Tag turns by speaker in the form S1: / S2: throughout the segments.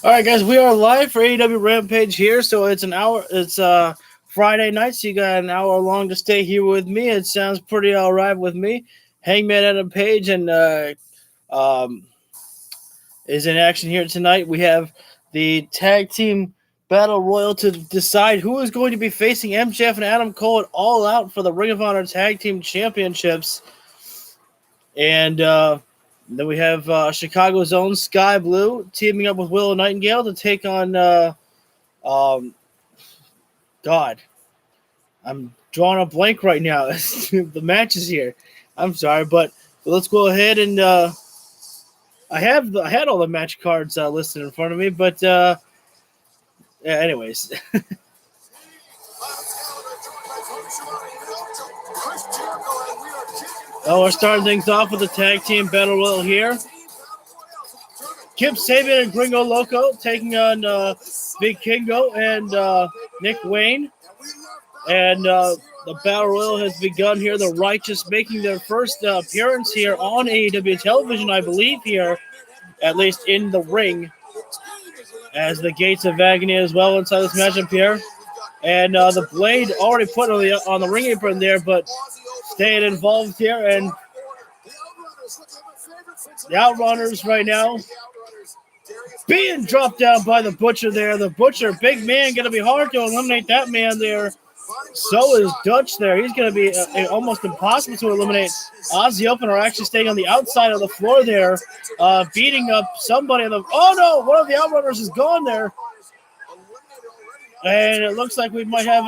S1: All right, guys, we are live for AEW Rampage here. So it's an hour. It's Friday night, so you got an hour long to stay here with me. It sounds pretty all right with me. Hangman Adam Page and um, is in action here tonight. We have the tag team battle royal to decide who is going to be facing MJF and Adam Cole at All Out for the Ring of Honor Tag Team Championships. And then we have Chicago's own Sky Blue teaming up with Willow Nightingale to take on God. I'm drawing a blank right now. The match is here. I'm sorry, but let's go ahead and I had all the match cards listed in front of me, but anyways. We're starting things off with the tag team battle royal here. Kip Sabian and Gringo Loco taking on Big Kingo and Nick Wayne. And the battle royal has begun here. The Righteous making their first appearance here on AEW television, I believe, here, at least in the ring, as the Gates of Agony as well inside this matchup here. And the Blade already put on the ring apron there, but staying involved here. And the Outrunners right now being dropped down by the Butcher there. The Butcher, big man, going to be hard to eliminate that man there. So is Dutch there. He's going to be almost impossible to eliminate. Aussie Open are actually staying on the outside of the floor there, beating up somebody. Oh, no, one of the Outrunners is gone there. And it looks like we might have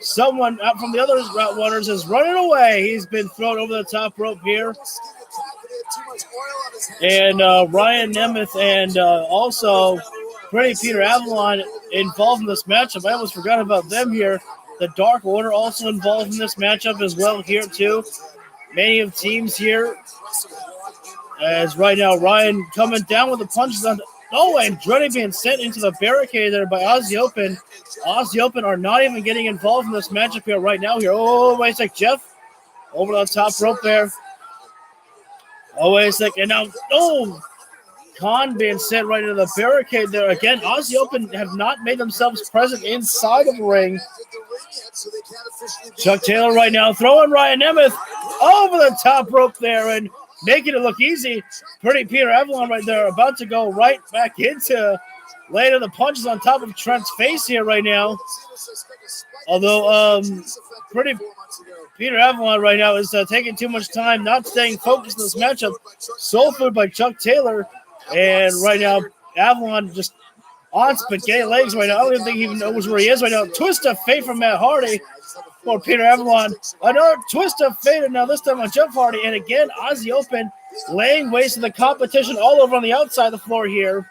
S1: someone out from the other Outrunners is running away. He's been thrown over the top rope here. And Ryan Nemeth and also Pretty Peter Avalon involved in this matchup. I almost forgot about them here. The Dark Order also involved in this matchup as well here too. Many of teams here. As right now Ryan coming down with the punches on. Andretti being sent into the barricade there by Aussie Open. Aussie Open are not even getting involved in this matchup here right now here. Oh, wait a sec, Jeff. Over the top rope there. Oh, wait a second. Now, Khan being sent right into the barricade there. Again, Aussie Open have not made themselves present inside of the ring. Chuck Taylor right now throwing Ryan Nemeth over the top rope there and making it look easy. Pretty Peter Avalon right there about to go right back into laying the punches on top of Trent's face here right now. Although Pretty Peter Avalon right now is taking too much time, not staying focused in this matchup. Soul Food by Chuck Taylor. And right now, Avalon just on spaghetti legs right now. I don't even think he even knows where he is right now. Twist of fate from Matt Hardy for Peter Avalon. Another twist of fate, and now this time on Jeff Hardy. And again, Aussie Open laying waste to the competition all over on the outside of the floor here.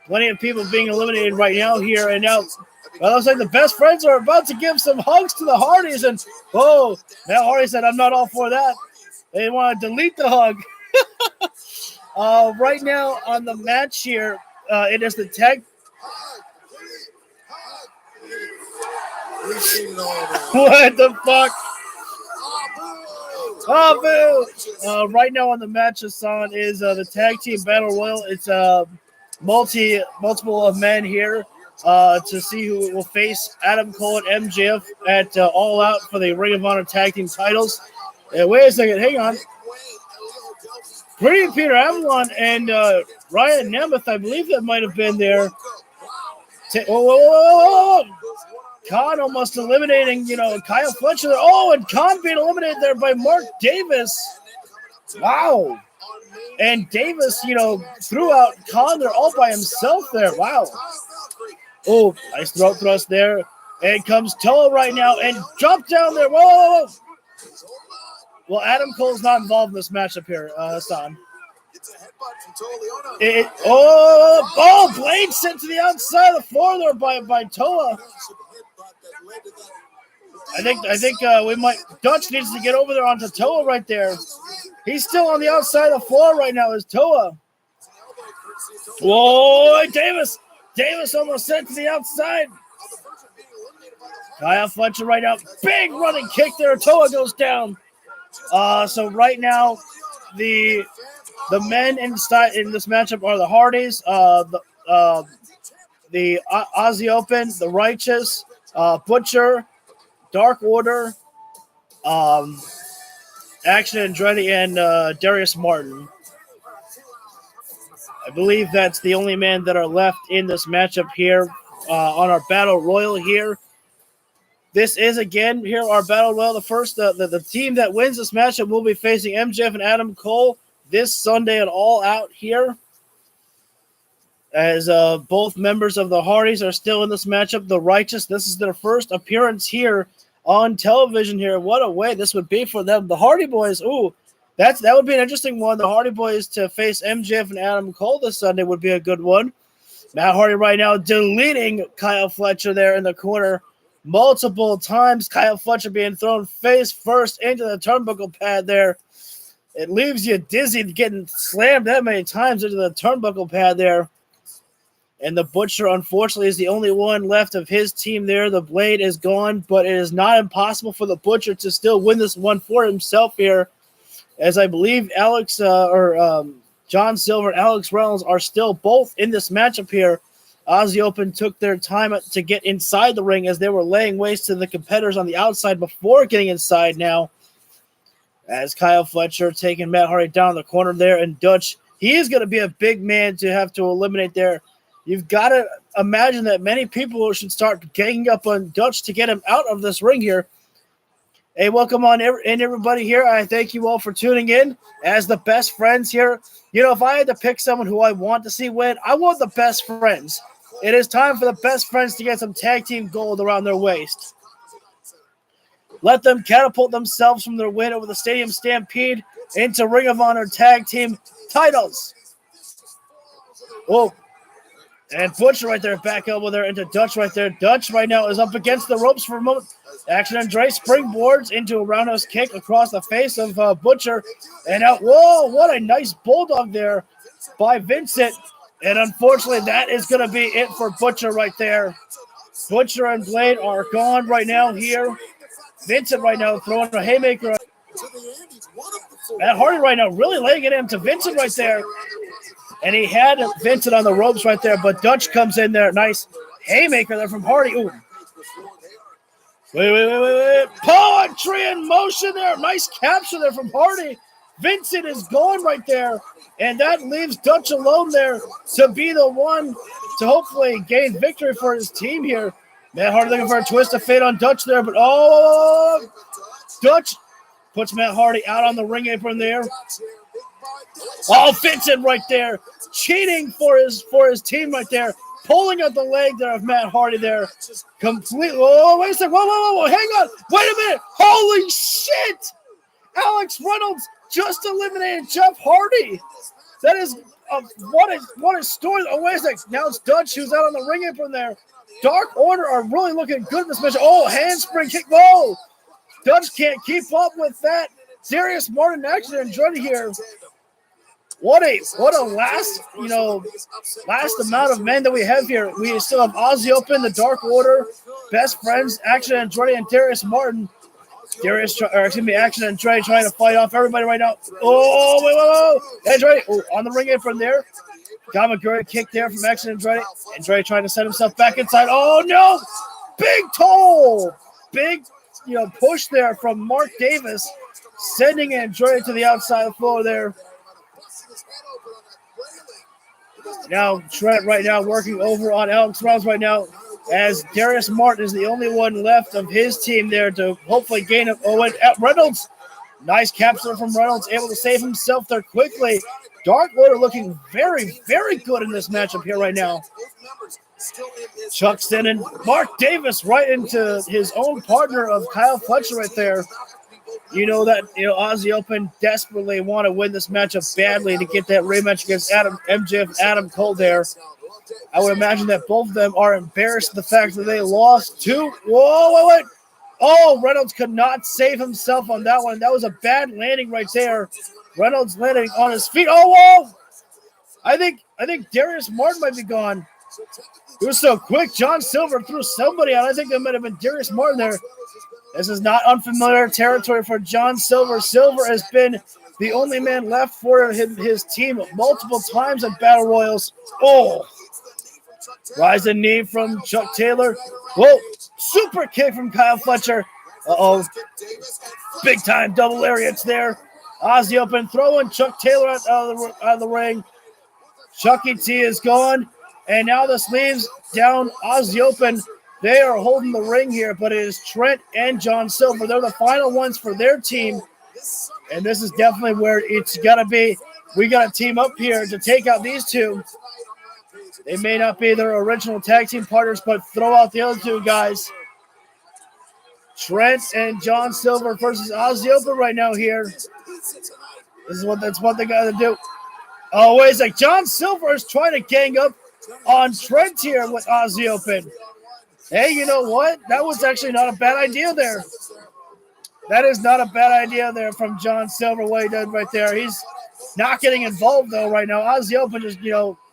S1: Plenty of people being eliminated right now here. And now, it looks like the best friends are about to give some hugs to the Hardys. And, Matt Hardy said, I'm not all for that. They want to delete the hug. Right now on the match here, it is the tag. What the fuck? Oh, boo! Right now on the match, Hassan, is the tag team battle royal. It's multiple of men here to see who will face Adam Cole and MJF at All Out for the Ring of Honor tag team titles. Wait a second, hang on. Pretty Peter Avalon and Ryan Nemeth, I believe that might have been there. Khan almost eliminating, Kyle Fletcher there. And Khan being eliminated there by Mark Davis. Wow. And Davis, threw out Khan there all by himself there. Wow. Oh, nice throat thrust there. And comes Toa right now and drop down there. Whoa. Well, Adam Cole's not involved in this matchup here, Hassan. Blade sent to the outside of the floor there by Toa. I think we might. Dutch needs to get over there onto Toa right there. He's still on the outside of the floor right now. Is Toa? Whoa, Davis almost sent to the outside. Kyle Fletcher right now. Big running kick there. Toa goes down. So right now, the The men in this matchup are the Hardys, the Aussie Open, the Righteous, Butcher, Dark Order, Action Andretti, and Darius Martin. I believe that's the only man that are left in this matchup here on our Battle Royal here. This is, again, here our Battle Royal. The team that wins this matchup will be facing MJF and Adam Cole this Sunday at All Out here. As both members of the Hardys are still in this matchup. The Righteous, this is their first appearance here on television here. What a way this would be for them. The Hardy Boys, that would be an interesting one. The Hardy Boys to face MJF and Adam Cole this Sunday would be a good one. Matt Hardy right now deleting Kyle Fletcher there in the corner multiple times. Kyle Fletcher being thrown face first into the turnbuckle pad there. It leaves you dizzy getting slammed that many times into the turnbuckle pad there. And the Butcher, unfortunately, is the only one left of his team there. The Blade is gone, but it is not impossible for the Butcher to still win this one for himself here, as I believe John Silver and Alex Reynolds are still both in this matchup here. Aussie Open took their time to get inside the ring as they were laying waste to the competitors on the outside before getting inside now. As Kyle Fletcher taking Matt Hardy down the corner there, and Dutch, he is going to be a big man to have to eliminate there. You've got to imagine that many people should start ganging up on Dutch to get him out of this ring here. Hey, welcome on everybody here. I thank you all for tuning in as the best friends here. You know, if I had to pick someone who I want to see win, I want the best friends. It is time for the best friends to get some tag team gold around their waist. Let them catapult themselves from their win over the Stadium Stampede into Ring of Honor tag team titles. Oh. And Butcher right there, back elbow there into Dutch right there. Dutch right now is up against the ropes for a moment. Action Andre springboards into a roundhouse kick across the face of Butcher. And out, whoa, what a nice bulldog there by Vincent. And unfortunately, that is going to be it for Butcher right there. Butcher and Blade are gone right now here. Vincent right now throwing a haymaker. Matt Hardy right now really laying it into Vincent right there. And he had Vincent on the ropes right there, but Dutch comes in there. Nice haymaker there from Hardy. Ooh. Wait. Poetry in motion there. Nice capture there from Hardy. Vincent is gone right there. And that leaves Dutch alone there to be the one to hopefully gain victory for his team here. Matt Hardy looking for a twist of fate on Dutch there, but Dutch puts Matt Hardy out on the ring apron there. Vincent right there, cheating for his team right there, pulling out the leg there of Matt Hardy there, completely. Oh, wait a second, whoa, hang on, wait a minute, holy shit! Alex Reynolds just eliminated Jeff Hardy. That is what a story. Oh, wait a second, now it's Dutch who's out on the ring apron there. Dark Order are really looking good in this match. Oh, handspring kick, whoa! Dutch can't keep up with that. Darius Martin actually enjoyed it here. What a last amount of men that we have here. We still have Aussie Open, the Dark Order, Best Friends, Action Andretti, and Darius Martin. Action Andretti trying to fight off everybody right now. Oh, wait. Andretti on the ring apron there. Gamaguri kick there from Action Andretti. Andretti trying to set himself back inside. Oh, no. Big toe. Big, push there from Mark Davis, sending Andretti to the outside of the floor there. Now Trent right now working over on Alex Reynolds right now, as Darius Martin is the only one left of his team there to hopefully gain it. Reynolds, nice capture from Reynolds, able to save himself there quickly. Dark Order looking very, very good in this matchup here right now. Chuck sending Mark Davis right into his own partner of Kyle Fletcher right there. Aussie Open desperately want to win this matchup badly to get that rematch against MJF, Adam Cole there. I would imagine that both of them are embarrassed at the fact that they lost to. Wait. Oh, Reynolds could not save himself on that one. That was a bad landing right there. Reynolds landing on his feet. Oh, whoa! I think Darius Martin might be gone. It was so quick. John Silver threw somebody out. I think that might have been Darius Martin there. This is not unfamiliar territory for John Silver. Silver has been the only man left for his team multiple times at Battle Royals. Oh, rising knee from Chuck Taylor. Whoa, super kick from Kyle Fletcher. Uh-oh, big time double lariats there. Aussie Open throwing Chuck Taylor out of the ring. Chucky T is gone, and now this leaves down Aussie Open. They are holding the ring here, but it is Trent and John Silver. They're the final ones for their team, and this is definitely where it's got to be. We got to team up here to take out these two. They may not be their original tag team partners, but throw out the other two guys. Trent and John Silver versus Aussie Open right now here. That's what they got to do. Oh, wait a sec. John Silver is trying to gang up on Trent here with Aussie Open. Hey, you know what? That was actually not a bad idea there. That is not a bad idea there from John Silver, what he did right there. He's not getting involved, though, right now. Aussie Open is,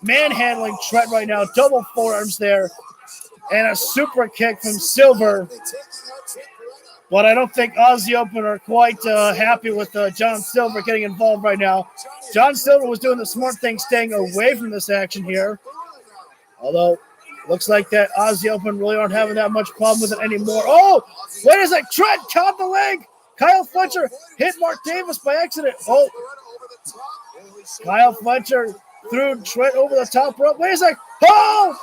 S1: manhandling Trent right now. Double forearms there. And a super kick from Silver. But I don't think Aussie Open are quite happy with John Silver getting involved right now. John Silver was doing the smart thing, staying away from this action here. Although, looks like that Aussie Open really aren't having that much problem with it anymore. Oh, wait a sec. Trent caught the leg. Kyle Fletcher hit Mark Davis by accident. Oh, Kyle Fletcher threw Trent over the top rope. Wait a sec. Oh!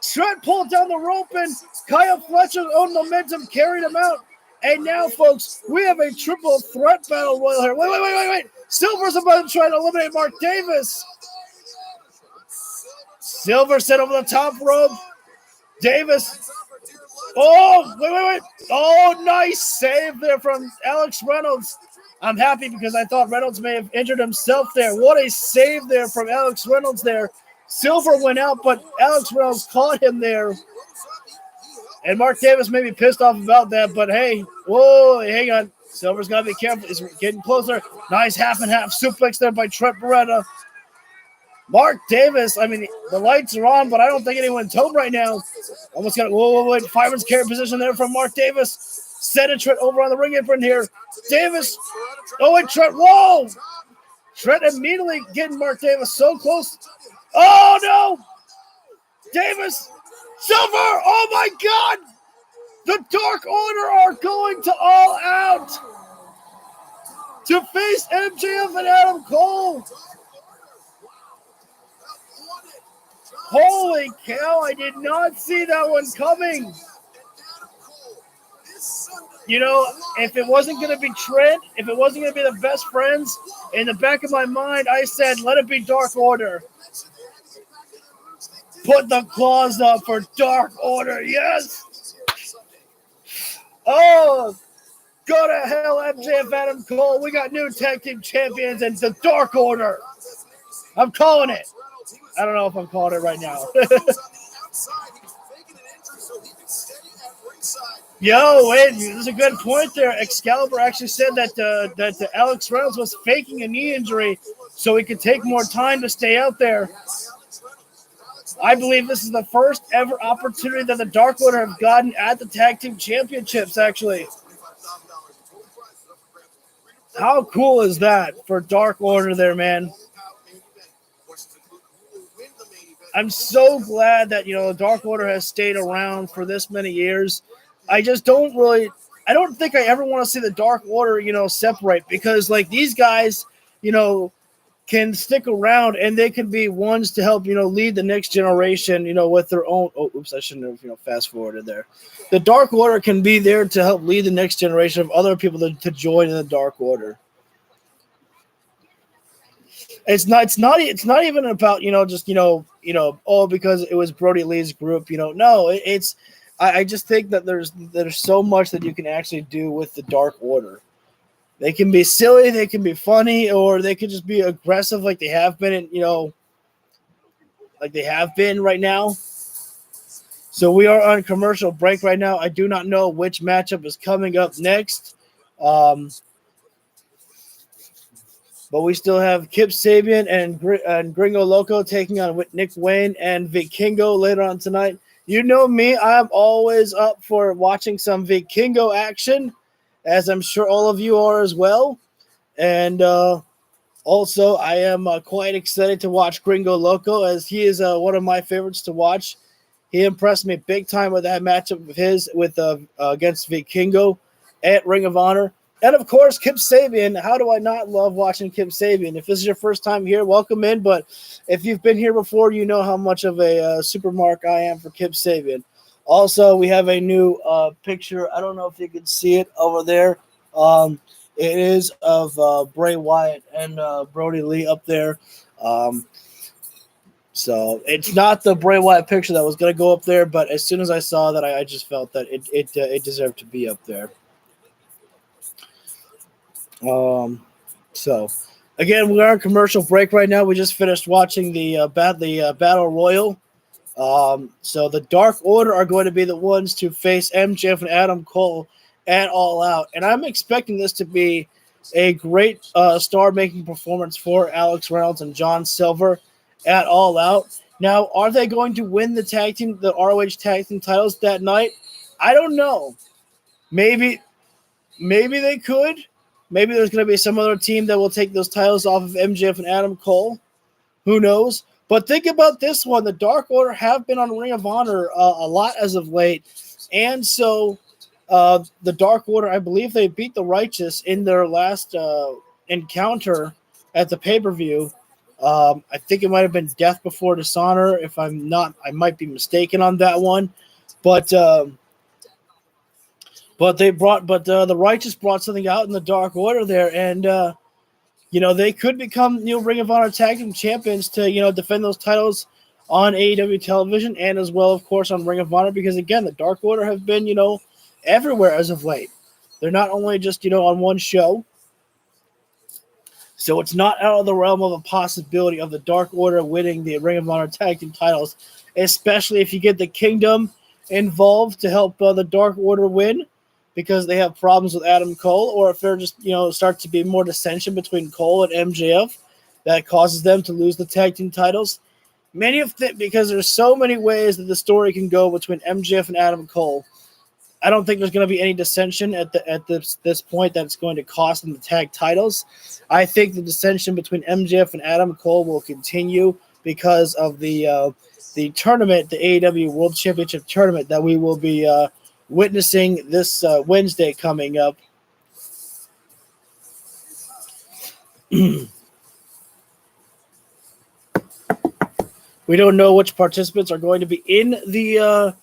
S1: Trent pulled down the rope, and Kyle Fletcher's own momentum carried him out. And now, folks, we have a triple threat battle royal here. Wait. Silver's about to try to eliminate Mark Davis. Silver set over the top rope. Davis. Oh, wait. Oh, nice save there from Alex Reynolds. I'm happy because I thought Reynolds may have injured himself there. What a save there from Alex Reynolds there. Silver went out, but Alex Reynolds caught him there. And Mark Davis may be pissed off about that, but hey, whoa, hang on. Silver's got to be careful. He's getting closer. Nice half and half suplex there by Trent Beretta. Mark Davis, the lights are on, but I don't think anyone's home right now. Almost got whoa. Fireman's carry position there from Mark Davis. Sending Trent over on the ring apron here. Davis. Oh, and Trent. Whoa! Trent immediately getting Mark Davis so close. Oh, no! Davis. Silver. Oh, my God. The Dark Order are going to All Out to face MJF and Adam Cole. Holy cow, I did not see that one coming. If it wasn't going to be Trent, if it wasn't going to be the best friends, in the back of my mind, I said, let it be Dark Order. Put the claws up for Dark Order, yes. Oh, go to hell, MJF, Adam Cole. We got new tag team champions and the Dark Order. I'm calling it. I don't know if I'm calling it right now. Yo, wait, there's a good point there. Excalibur actually said that Alex Reynolds was faking a knee injury so he could take more time to stay out there. I believe this is the first ever opportunity that the Dark Order have gotten at the Tag Team Championships, actually. How cool is that for Dark Order there, man? I'm so glad that, the Dark Order has stayed around for this many years. I just don't think I ever want to see the Dark Order, separate because, these guys, can stick around and they can be ones to help, lead the next generation, with their own. Oh, oops, I shouldn't have, fast forwarded there. The Dark Order can be there to help lead the next generation of other people to join in the Dark Order. It's not even about, because it was Brody Lee's group, no, I just think that there's so much that you can actually do with the Dark Order. They can be silly, they can be funny, or they can just be aggressive like they have been, like they have been right now. So we are on commercial break right now. I do not know which matchup is coming up next. But we still have Kip Sabian and Gringo Loco taking on Nick Wayne and Vikingo later on tonight. You know me, I'm always up for watching some Vikingo action, as I'm sure all of you are as well. And also, I am quite excited to watch Gringo Loco, as he is one of my favorites to watch. He impressed me big time with that matchup of his with against Vikingo at Ring of Honor. And of course, Kip Sabian. How do I not love watching Kip Sabian? If this is your first time here, welcome in. But if you've been here before, you know how much of a super mark I am for Kip Sabian. Also, we have a new picture. I don't know if you can see it over there. It is of Bray Wyatt and Brody Lee up there. So it's not the Bray Wyatt picture that was going to go up there, but as soon as I saw that, I just felt that it deserved to be up there. So again, we are on commercial break right now. We just finished watching the Battle Royal. So the Dark Order are going to be the ones to face MJF and Adam Cole at All Out, and I'm expecting this to be a great star-making performance for Alex Reynolds and John Silver at All Out. Now, are they going to win the ROH tag team titles that night? I don't know. Maybe they could. Maybe there's going to be some other team that will take those titles off of MJF and Adam Cole. Who knows? But think about this one. The Dark Order have been on Ring of Honor a lot as of late. And so the Dark Order, I believe they beat the Righteous in their last encounter at the pay-per-view. I think it might have been Death Before Dishonor. If I'm not, I might be mistaken on that one. But the Righteous brought something out in the Dark Order there, and they could become Ring of Honor Tag Team Champions to defend those titles on AEW television and as well, of course, on Ring of Honor, because again, the Dark Order have been everywhere as of late. They're not only just on one show. So it's not out of the realm of a possibility of the Dark Order winning the Ring of Honor Tag Team titles, especially if you get the Kingdom involved to help the Dark Order win because they have problems with Adam Cole, or if there just starts to be more dissension between Cole and MJF that causes them to lose the tag team titles. Because there's so many ways that the story can go between MJF and Adam Cole. I don't think there's going to be any dissension at this point that's going to cost them the tag titles. I think the dissension between MJF and Adam Cole will continue because of the tournament, the AEW World Championship tournament that we will be witnessing this Wednesday coming up. We don't know which participants are going to be in the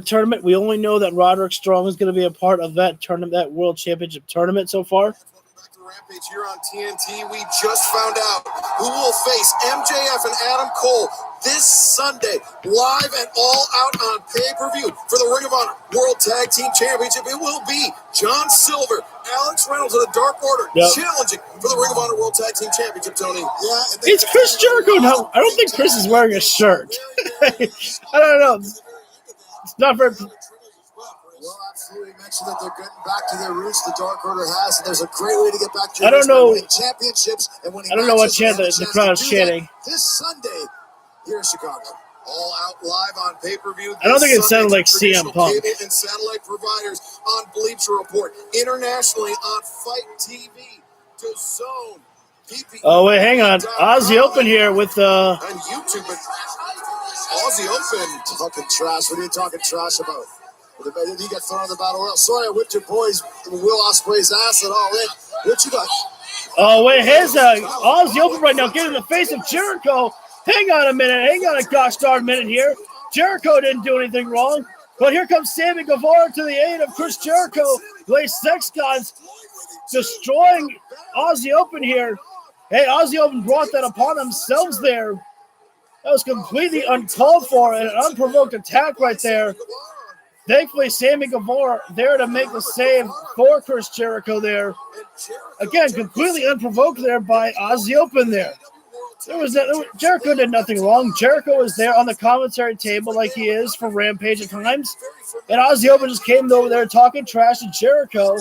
S1: tournament. We only know that Roderick Strong is going to be a part of that tournament, that World Championship tournament so far.
S2: Rampage here on TNT. We just found out who will face MJF and Adam Cole this Sunday, live and All Out on pay-per-view for the Ring of Honor World Tag Team Championship. It will be John Silver, Alex Reynolds of the Dark Order, challenging for the Ring of Honor World Tag Team Championship, Tony. Yeah,
S1: it's Chris Jericho. No, I don't think Chris is wearing a shirt. I don't know. It's not very...
S2: Well, absolutely mentioned that they're getting back to their roots. The Dark Order has, and there's a great way to get back to
S1: your roots by
S2: winning championships and winning
S1: I don't know what chant the crowd's chanting.
S2: This Sunday here in Chicago. All Out live on pay-per-view.
S1: I don't think it sounded like CM Punk.
S2: Cable and satellite providers on Bleacher Report. Internationally on Fight TV. DAZN.
S1: Oh, wait, hang on. Aussie Open here with...
S2: On YouTube, but Aussie Open. Talking trash. What are you talking trash about? He got thrown on the battle royal. Sorry, I whipped your boys Will Ospreay's ass and all in. What you got?
S1: Oh, wait, here's Aussie Open right now, getting in the face of Jericho. Hang on a minute. Hang on a gosh darn minute here. Jericho didn't do anything wrong. But here comes Sammy Guevara to the aid of Chris Jericho. Lace Sex Gods destroying Aussie Open here. Hey, Aussie Open brought that upon themselves there. That was completely uncalled for and an unprovoked attack right there. Thankfully, Sammy Guevara there to make the save for Chris Jericho there. Again, completely unprovoked there by Aussie Open there. Jericho did nothing wrong. Jericho was there on the commentary table like he is for Rampage at times. And Aussie Open just came over there talking trash to Jericho.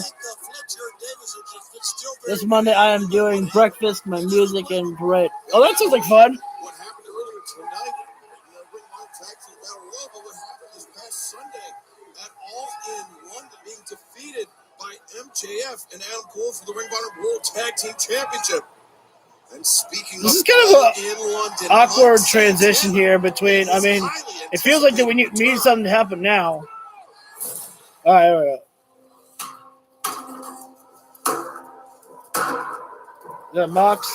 S1: This Monday I am doing breakfast, my music, and parade. Oh, that sounds like fun.
S2: What happened earlier tonight, the Ring of Honor Tag Team Battle Royal, but what happened this past Sunday at All In London, being defeated by MJF and Adam Cole for the Ring of Honor World Tag Team Championship. And speaking
S1: This
S2: of
S1: is kind of
S2: in London,
S1: an awkward
S2: Mike
S1: transition
S2: Santana
S1: here between, I mean, it feels like that we need something to happen now. All right, all right. Is that Mox?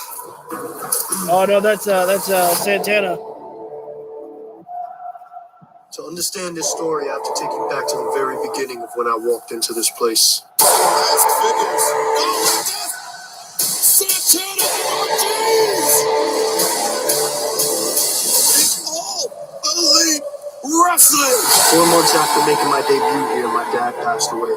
S1: Oh, no, that's Santana.
S3: To understand this story, I have to take you back to the very beginning of when I walked into this place.
S2: Santana Ortiz! It's all elite wrestling!
S3: 4 months after making my debut here, my dad passed away.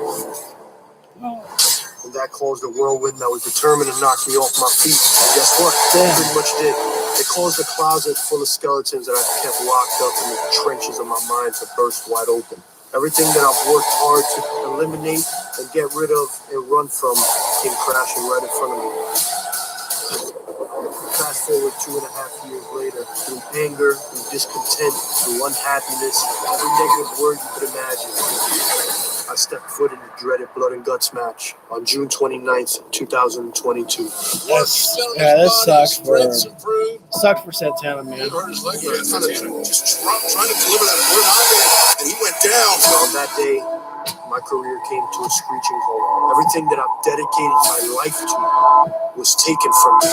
S3: And that caused a whirlwind that was determined to knock me off my feet. And guess what? It pretty much did. It caused a closet full of skeletons that I've kept locked up in the trenches of my mind to burst wide open. Everything that I've worked hard to eliminate and get rid of and run from came crashing right in front of me. Fast forward 2.5 years later, through anger, through discontent, through unhappiness, every negative word you could imagine, I stepped foot in the dreaded Blood and Guts match on June 29th, 2022.
S1: That sucks for Santana, man.
S2: He hurt his leg, but just trying to deliver that Orlando, and he went down.
S3: So on that day, my career came to a screeching halt. Everything that I've dedicated my life to was taken from me.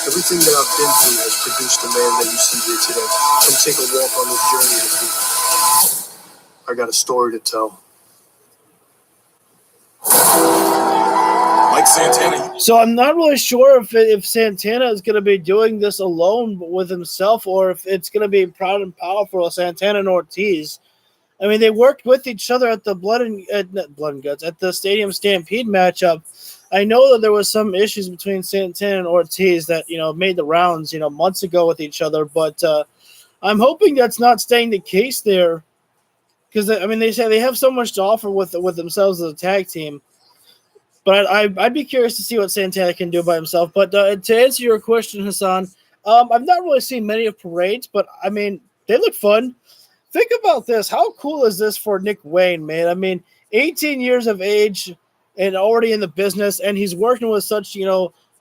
S3: Everything that I've been through has produced the man that you see here today. Come take a walk on this journey with me. I got a story to tell.
S2: Mike Santana.
S1: So I'm not really sure if Santana is going to be doing this alone with himself, or if it's going to be Proud and Powerful Santana and Ortiz. I mean, they worked with each other at the Blood and Guts at the Stadium Stampede matchup. I know that there was some issues between Santana and Ortiz that made the rounds months ago with each other, but I'm hoping that's not staying the case there, because I mean they say they have so much to offer with themselves as a tag team. But I'd be curious to see what Santana can do by himself. But to answer your question, Hassan, I've not really seen many of parades, but I mean they look fun. Think about this. How cool is this for Nick Wayne, man? I mean, 18 years of age and already in the business, and he's working with such,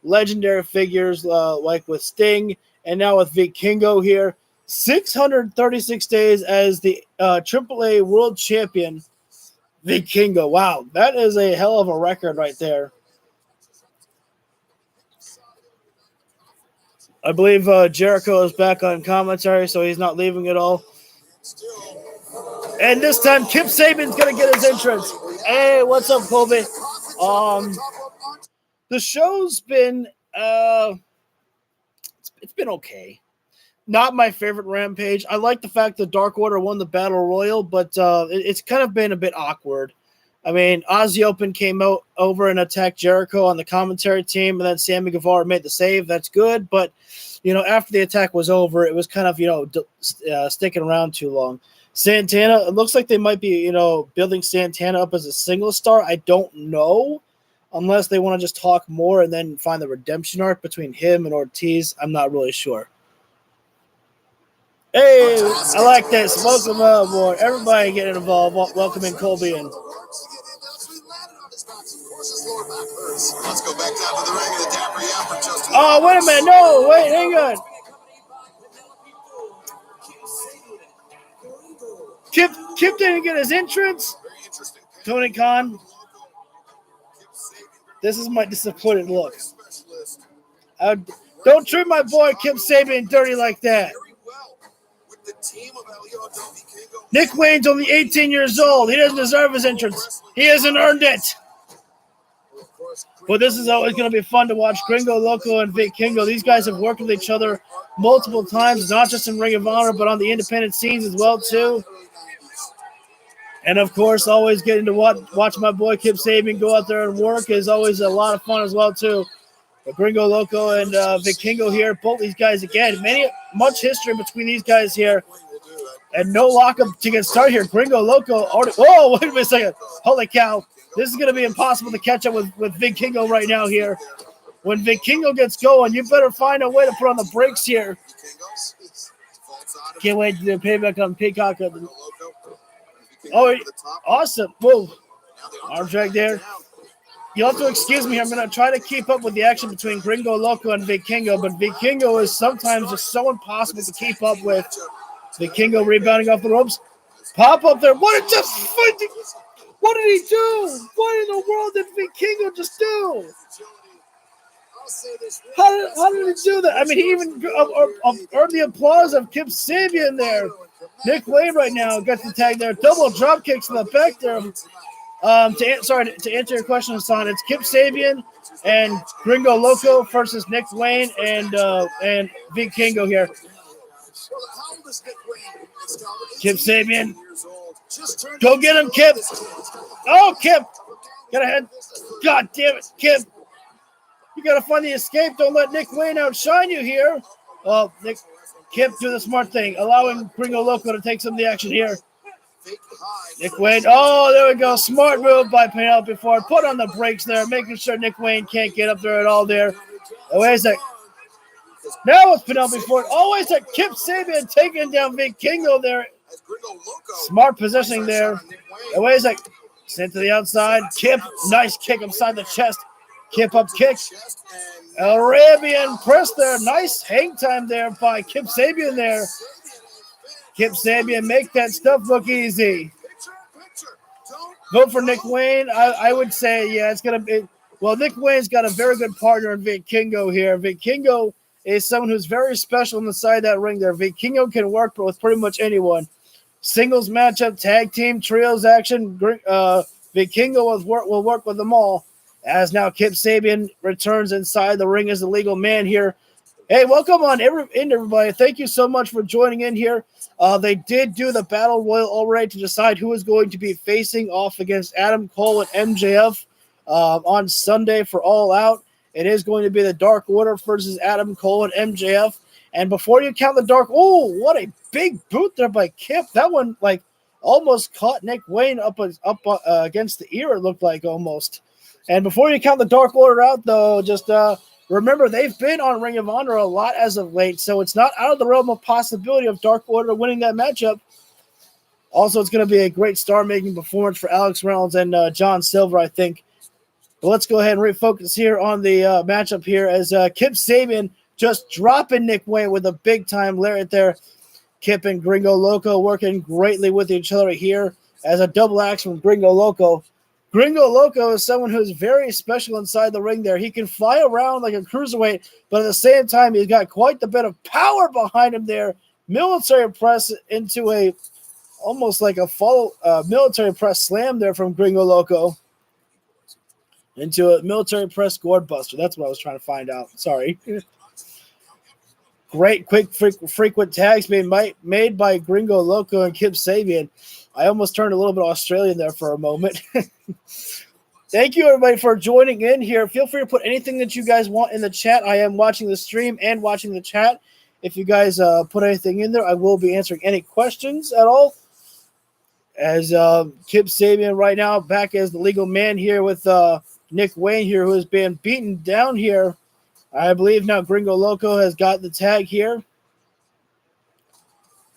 S1: legendary figures like with Sting and now with Vikingo here. 636 days as the AAA World Champion, Vikingo. Wow, that is a hell of a record right there. I believe Jericho is back on commentary, so he's not leaving at all. And this time, Kip Sabian's going to get his entrance. Hey, what's up, Colby? The show's been, it's been okay. Not my favorite Rampage. I like the fact that Dark Order won the Battle Royal, but it's kind of been a bit awkward. I mean, Ozzy Open came over and attacked Jericho on the commentary team, and then Sammy Guevara made the save. That's good, but after the attack was over, it was kind of sticking around too long. Santana, it looks like they might be building Santana up as a single star. I don't know, unless they want to just talk more and then find the redemption arc between him and Ortiz. I'm not really sure. Hey, I like this. Welcome aboard. Everybody getting involved. Welcoming Colby in.
S2: Let's go back down to the ring of the Dapper Yapper just
S1: Oh, wait a minute. No, wait, hang on. Kip didn't get his entrance. Tony Khan. This is my disappointed look. Don't treat my boy Kip Sabian dirty like that. Nick Wayne's only 18 years old. He doesn't deserve his entrance. He hasn't earned it. But this is always going to be fun to watch. Gringo Loco and Vikingo. These guys have worked with each other multiple times, not just in Ring of Honor, but on the independent scenes as well, too. And, of course, always getting to watch my boy Kip Sabian go out there and work is always a lot of fun as well, too. But Gringo Loco and Vikingo here, both these guys, again, much history between these guys here. And no lockup to get started here. Gringo Loco already. Whoa, wait a second. Holy cow. This is going to be impossible to catch up with Vikingo right now here. When Vikingo gets going, you better find a way to put on the brakes here. Can't wait to do payback on Peacock. Oh, awesome. Whoa. Arm drag there. You'll have to excuse me here. I'm going to try to keep up with the action between Gringo Loco and Vikingo, but Vikingo is sometimes just so impossible to keep up with. Vikingo rebounding off the ropes. Pop up there. What did he do? What in the world did Vikingo just do? How did he do that? I mean, he even earned the applause of Kip Sabian there. Nick Wayne right now got the tag there. Double drop kicks in the back there. To answer your question, Hassan, it's Kip Sabian and Gringo Loco versus Nick Wayne and Vikingo here. Kip Sabian. Go get him, Kip. Oh, Kip. Got ahead. God damn it, Kip. You got to find the escape. Don't let Nick Wayne outshine you here. Kip do the smart thing, allowing Gringo Loco to take some of the action here. Nick Wayne. Oh, there we go. Smart move by Penelope Ford. Put on the brakes there, making sure Nick Wayne can't get up there at all there. Oh, wait a sec. Now it's Penelope Ford. Always a Kip Sabian taking down Vikingo there. Smart positioning there. Oh, wait a sec. Sent to the outside. Kip, nice kick inside the chest. Kip up kick. Arabian press there. Nice hang time there by Kip Sabian there. Kip Sabian, make that stuff look easy. Vote for Nick Wayne. I would say, yeah, it's going to be. Well, Nick Wayne's got a very good partner in Vikingo here. Vikingo is someone who's very special on the side of that ring there. Vikingo can work with pretty much anyone. Singles matchup, tag team, trios action. Vikingo will work with them all. As now Kip Sabian returns inside the ring as the legal man here. Hey, welcome on everybody. Thank you so much for joining in here. They did do the Battle Royal already to decide who is going to be facing off against Adam Cole and MJF on Sunday for All Out. It is going to be the Dark Order versus Adam Cole and MJF. And before you count the Dark, oh, what a big boot there by Kip. That one almost caught Nick Wayne up against the ear, it looked like almost. And before you count the Dark Order out, though, just remember they've been on Ring of Honor a lot as of late, so it's not out of the realm of possibility of Dark Order winning that matchup. Also, it's going to be a great star-making performance for Alex Reynolds and John Silver, I think. But let's go ahead and refocus here on the matchup here as Kip Sabian just dropping Nick Wayne with a big-time lariat there. Kip and Gringo Loco working greatly with each other here as a double axe from Gringo Loco. Gringo Loco is someone who's very special inside the ring there. He can fly around like a cruiserweight, but at the same time, he's got quite the bit of power behind him there. Military press into almost like a military press slam there from Gringo Loco. Into a military press gourd buster. That's what I was trying to find out. Sorry. Great, quick, frequent tags being made by Gringo Loco and Kip Sabian. I almost turned a little bit Australian there for a moment. Thank you, everybody, for joining in here. Feel free to put anything that you guys want in the chat. I am watching the stream and watching the chat. If you guys put anything in there, I will be answering any questions at all. As Kip Sabian right now back as the legal man here with Nick Wayne here, who has been beaten down here. I believe now Gringo Loco has got the tag here.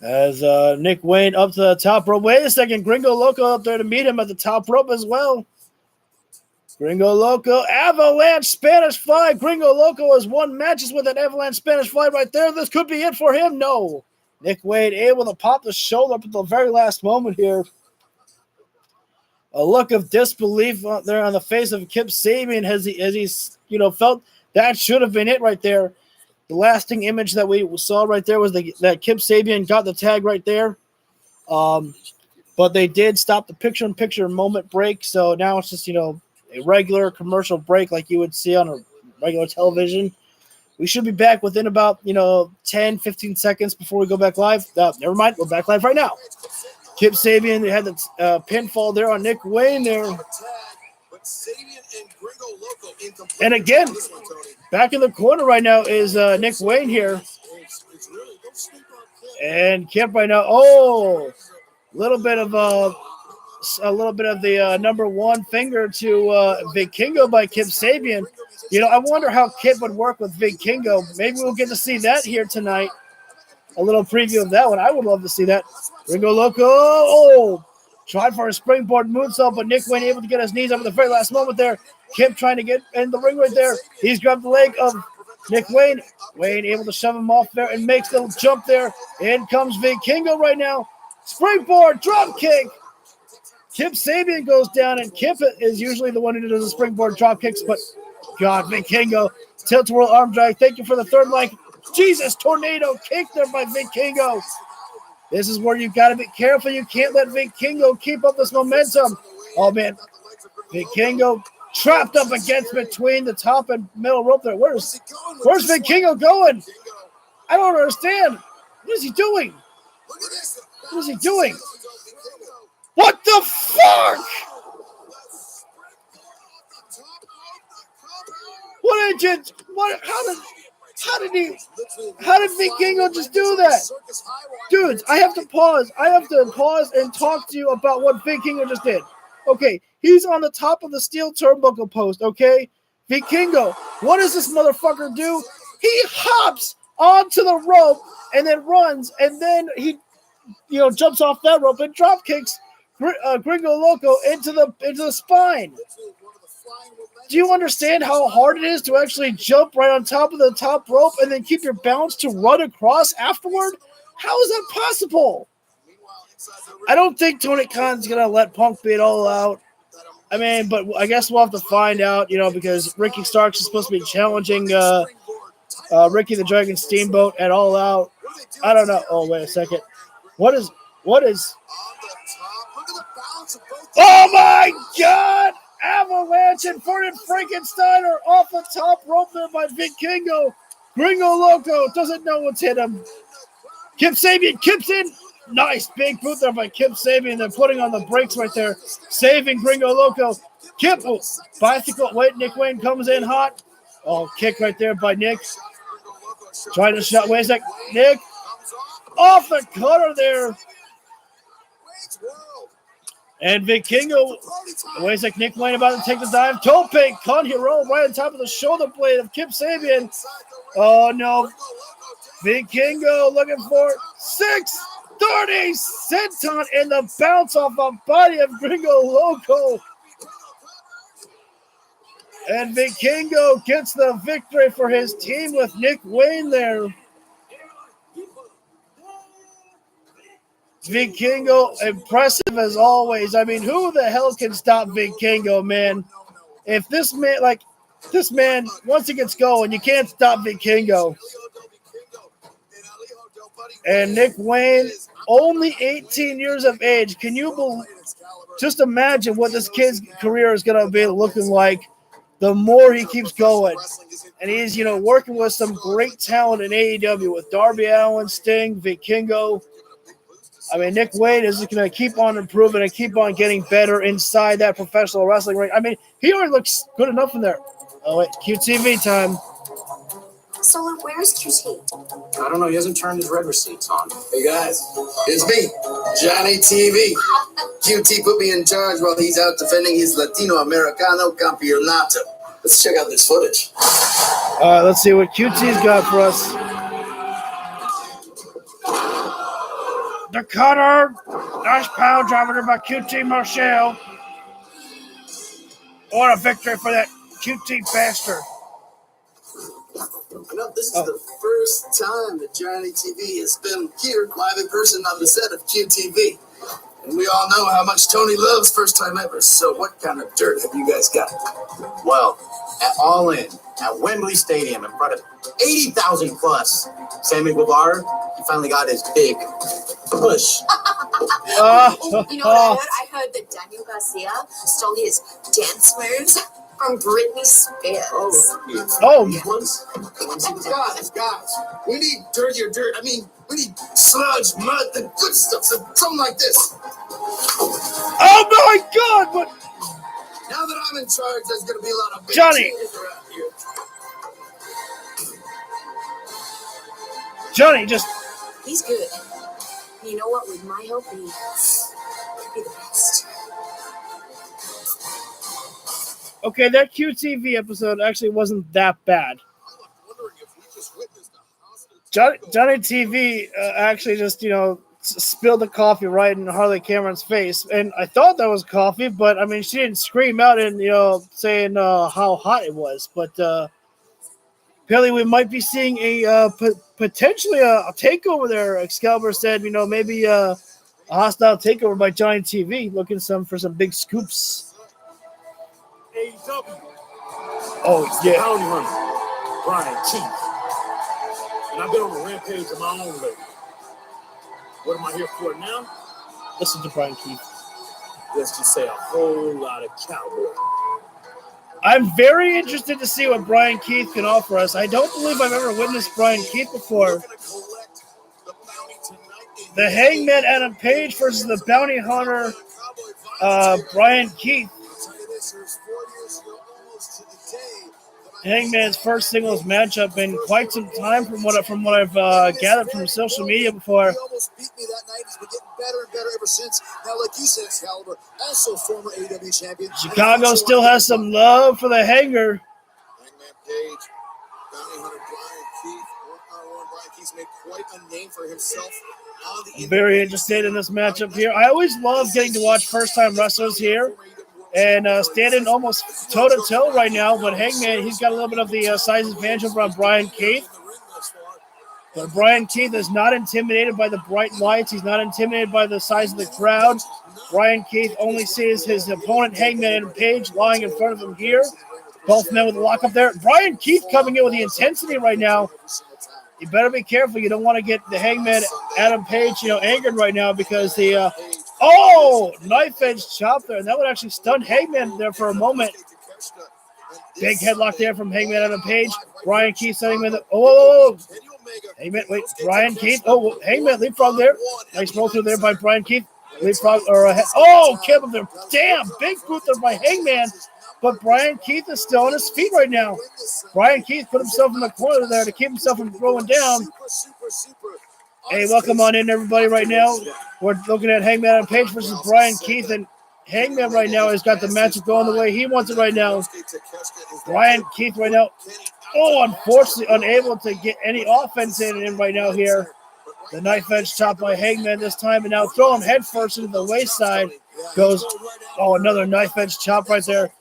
S1: As Nick Wayne up to the top rope. Wait a second. Gringo Loco up there to meet him at the top rope as well. Gringo Loco. Avalanche Spanish Fly. Gringo Loco has won matches with an Avalanche Spanish Fly right there. This could be it for him. No. Nick Wayne able to pop the shoulder up at the very last moment here. A look of disbelief there on the face of Kip Sabian as he felt that should have been it right there. The lasting image that we saw right there was that Kip Sabian got the tag right there. But they did stop the picture-in-picture moment break. So now it's just, a regular commercial break like you would see on a regular television. We should be back within about, 10, 15 seconds before we go back live. Never mind. We're back live right now. Kip Sabian had the pinfall there on Nick Wayne there. And again, back in the corner right now is Nick Wayne here. And Kip right now, a little bit of the number one finger to Vikingo by Kip Sabian. I wonder how Kip would work with Vikingo. Maybe we'll get to see that here tonight. A little preview of that one. I would love to see that. Gringo Loco. Tried for a springboard moonsault, but Nick Wayne able to get his knees up at the very last moment there. Kip trying to get in the ring right there. He's grabbed the leg of Nick Wayne. Wayne able to shove him off there and makes the jump there. In comes Vikingo right now. Springboard, drop kick. Kip Sabian goes down, and Kip is usually the one who does the springboard drop kicks, but God, Vikingo. Tilt-a-whirl arm drag. Thank you for the third like. Jesus, tornado kick there by Vikingo. This is where you got to be careful. You can't let Vikingo keep up this momentum. Oh, man. Vikingo trapped up against between the top and middle rope there. Where's Vikingo going? I don't understand. What is he doing? What is he doing? What the fuck? What did you? What? How did Vikingo just do that? Dudes, I have to pause. I have to pause and talk to you about what Vikingo just did. Okay, he's on the top of the steel turnbuckle post, okay? Vikingo, what does this motherfucker do? He hops onto the rope and then runs, and then he, jumps off that rope and drop kicks Gringo Loco into the spine. Do you understand how hard it is to actually jump right on top of the top rope and then keep your balance to run across afterward? How is that possible? I don't think Tony Khan's going to let Punk beat all out. I mean, but I guess we'll have to find out, because Ricky Starks is supposed to be challenging Ricky the Dragon Steamboat at All Out. I don't know. Oh, wait a second. What is? Oh, my God! Avalanche and Vernon Frankensteiner off the top rope there by Vikingo. Gringo Loco doesn't know what's hit him. Kip Sabian kips in. Nice big boot there by Kip Sabian. They're putting on the brakes right there, saving Gringo Loco. Kip, bicycle. Wait, Nick Wayne comes in hot. Oh, kick right there by Nick. Trying to shot. Wait a sec. Nick off the cutter there. And Vikingo, wait a sec, Nick Wayne about to take the dive. Tope, con hero right on top of the shoulder blade of Kip Sabian. Oh, no. Vikingo looking for 630 senton and the bounce off the body of Gringo Loco. And Vikingo gets the victory for his team with Nick Wayne there. Vikingo, impressive as always. I mean, who the hell can stop Vikingo, man? If this man, once he gets going, you can't stop Vikingo. And Nick Wayne, only 18 years of age. Can you just imagine what this kid's career is going to be looking like the more he keeps going? And he's, working with some great talent in AEW with Darby Allin, Sting, Vikingo. I mean, Nick Wayne is going to keep on improving and keep on getting better inside that professional wrestling ring. I mean, he already looks good enough in there. Oh, wait, QTV time.
S2: So, where's QT? I don't know. He hasn't turned his red receipts on. Hey, guys. It's me, Johnny TV. QT put me in charge while he's out defending his Latino Americano Campeonato. Let's check out this footage.
S1: Let's see what QT's got for us. The cutter. Nice power driver by QT Marshall. What a victory for that QT bastard.
S2: This is the first time that Johnny TV has been here live in person on the set of QTV. And we all know how much Tony loves first time ever. So what kind of dirt have you guys got? Well, at All In, at Wembley Stadium, in front of 80,000 plus, Sammy Guevara, he finally got his big push.
S4: You know what I heard? I heard that Daniel Garcia stole his dance moves from Britney Spears.
S2: Guys, we need dirtier dirt. I mean, we need sludge, mud, the good stuff, something like this.
S1: Oh my God! But
S2: now that I'm in charge, there's going to be a lot of big
S1: Johnny.
S2: around here.
S1: Johnny, just
S4: He's good. You know what? With my help, he'd be the best.
S1: okay. That QTV episode actually wasn't that bad. Johnny TV actually just spilled the coffee right in Harley Cameron's face. And I thought that was coffee, but I mean, she didn't scream out and, saying how hot it was. But apparently we might be seeing a potentially a takeover there. Excalibur said, maybe a hostile takeover by Johnny TV, looking for some big scoops.
S5: AEW.
S1: Oh, yeah.
S5: Bounty Hunter, Brian Keith. And I've been on a rampage of my own lately. What am I here for now?
S1: Listen to Brian Keith.
S5: Let's just say a whole lot of cowboy.
S1: I'm very interested to see what Brian Keith can offer us. I don't believe I've ever witnessed Brian Keith before. The Hangman Adam Page versus the Bounty Hunter Brian Keith. Hangman's first singles matchup in quite some time from what I've gathered from social media before.
S2: He almost beat me that night. He's been getting better and better ever since. Now, like you said, Excalibur, also former AEW champion.
S1: Chicago still has some love for the Hanger.
S2: Hangman Page, Bounty Hunter Brian Keith, one-on-one. Brian Keith's made quite a name for himself.
S1: I'm very interested in this matchup here. I always love getting to watch first-time wrestlers here. And standing almost toe-to-toe right now, but Hangman, he's got a little bit of the size advantage over on Brian Keith. But Brian Keith is not intimidated by the bright lights. He's not intimidated by the size of the crowd. Brian Keith only sees his opponent, Hangman Adam Page, lying in front of him here. Both men with the lock up there. Brian Keith coming in with the intensity right now. You better be careful. You don't want to get the Hangman Adam Page, angered right now because the knife edge chop there. And that would actually stun Hangman there for a moment. Big headlock there from Hangman Adam Page. Brian Keith setting him in the Hangman, wait, Brian Keith. Oh, Hangman leapfrog there. Nice roll through there by Brian Keith. Leapfrog kept him there. Damn, big boot there by Hangman. But Brian Keith is still on his feet right now. Brian Keith put himself in the corner there to keep himself from throwing down. Hey, welcome on in, everybody, right now. We're looking at Hangman Adam Page versus Brian Keith, and Hangman right now has got the matchup going the way he wants it right now. Brian Keith right now, unfortunately unable to get any offense in right now here. The knife edge chop by Hangman this time, and now throw him head first into the waist-side. Goes, another knife edge chop right there.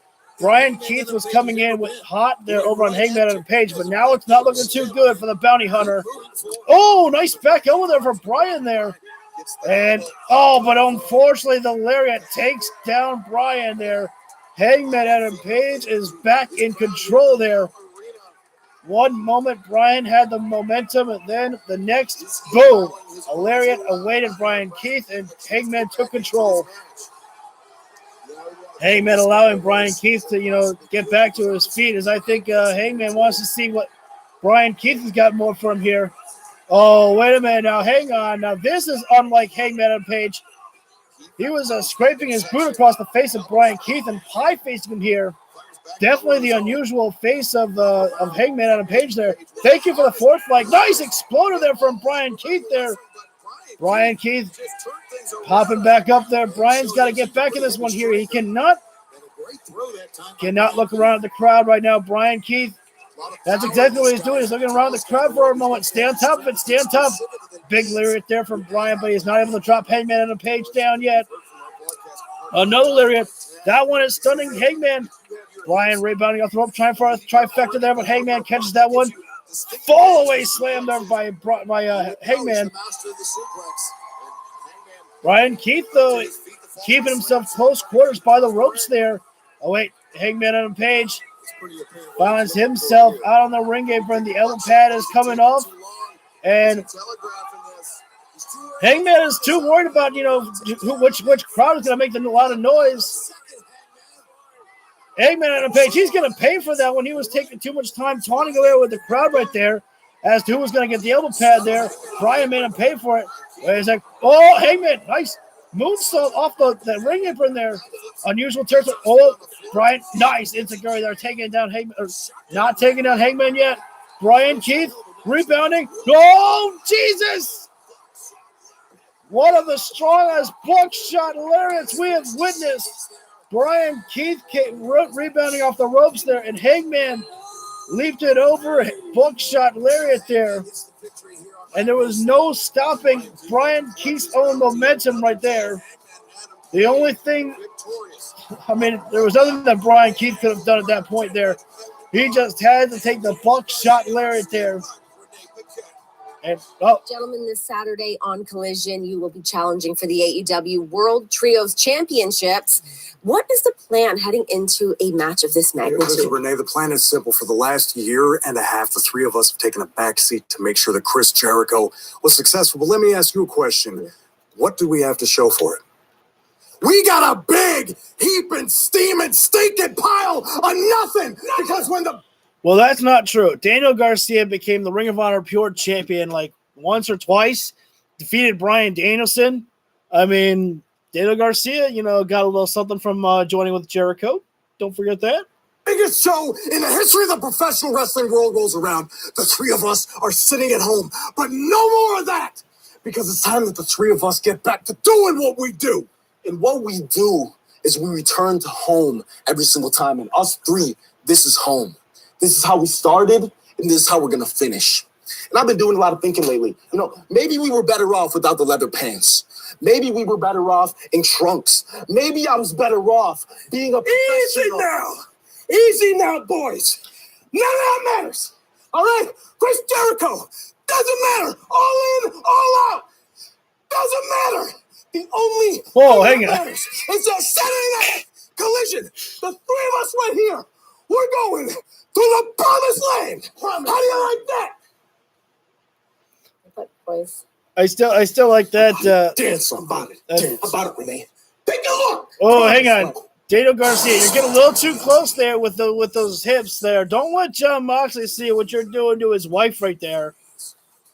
S1: Brian Keith was coming in with hot there over on Hangman Adam Page, but now it's not looking too good for the Bounty Hunter. Oh, nice back over there for Brian there. And, but unfortunately the lariat takes down Brian there. Hangman Adam Page is back in control there. One moment, Brian had the momentum, and then the next, boom, a lariat awaited Brian Keith, and Hangman took control. Hangman allowing Brian Keith to, get back to his feet, as I think Hangman wants to see what Brian Keith has got more for him here. Oh, wait a minute now. Hang on. Now, this is unlike Hangman Adam Page. He was scraping his boot across the face of Brian Keith and pie-facing him here. Definitely the unusual face of Hangman Adam Page there. Thank you for the fourth flag. Nice exploder there from Brian Keith there. Brian Keith popping back up there. Brian's got to get back in this one here. He cannot look around at the crowd right now. Brian Keith, that's exactly what he's doing. He's looking around the crowd for a moment. Stay on top of it. Stay on top. Big lariat there from Brian, but he's not able to drop Hangman Adam Page down yet. Another lariat. That one is stunning Hangman. Brian rebounding off the rope, trying for a trifecta there, but Hangman catches that one. Fall away slam there by Hangman. Brian Keith, though, keeping himself close quarters by the ropes there. Oh, wait. Hangman Adam Page finds himself out on the ring apron. The elbow pad is coming off. And Hangman is too worried about, which crowd is going to make a lot of noise. Hangman Adam Page, he's going to pay for that when he was taking too much time taunting away with the crowd right there as to who was going to get the elbow pad there. Brian made him pay for it. He's like, Hangman, nice moonsault off the ring apron there. Unusual territory. Brian, nice insecurity there, taking down Hangman, or not taking down Hangman yet. Brian Keith rebounding. Oh, Jesus! One of the strongest buckshot lariats we have witnessed. Brian Keith rebounding off the ropes there, and Hangman leaped it over. Buckshot lariat there. and there was no stopping Brian Keith's own momentum right there. The only thing, I mean, there was nothing that Brian Keith could have done at that point there. He just had to take the buckshot lariat there. And,
S6: Gentlemen, this Saturday on Collision, you will be challenging for the AEW World Trios Championships. What is the plan heading into a match of this magnitude?
S7: Listen, Renee, the plan is simple. For the last year and a half, the three of us have taken a backseat to make sure that Chris Jericho was successful. But let me ask you a question. What do we have to show for it? We got a big, heaping, steaming, stinking pile of nothing. Because when the...
S1: Well, that's not true. Daniel Garcia became the Ring of Honor Pure Champion like once or twice, defeated Bryan Danielson. I mean, Daniel Garcia, got a little something from joining with Jericho. Don't forget that.
S7: Biggest show in the history of the professional wrestling world rolls around. The three of us are sitting at home, but no more of that. Because it's time that the three of us get back to doing what we do.
S3: And what we do is we return to home every single time. And us three, this is home. This is how we started, and this is how we're going to finish. And I've been doing a lot of thinking lately. Maybe we were better off without the leather pants. Maybe we were better off in trunks. Maybe I was better off being a professional.
S7: Easy now, boys. None of that matters. All right? Chris Jericho. Doesn't matter. All in, all out. Doesn't matter. The only thing that matters is that Saturday night Collision. The three of us right here. We're going to the promised land. How do you like that?
S6: But boys,
S1: I still like that.
S7: Dance about it. Dance about it, Renee. Take a look.
S1: Oh, hang on. Daniel Garcia, you're getting a little too close there with those hips there. Don't let Jon Moxley see what you're doing to his wife right there.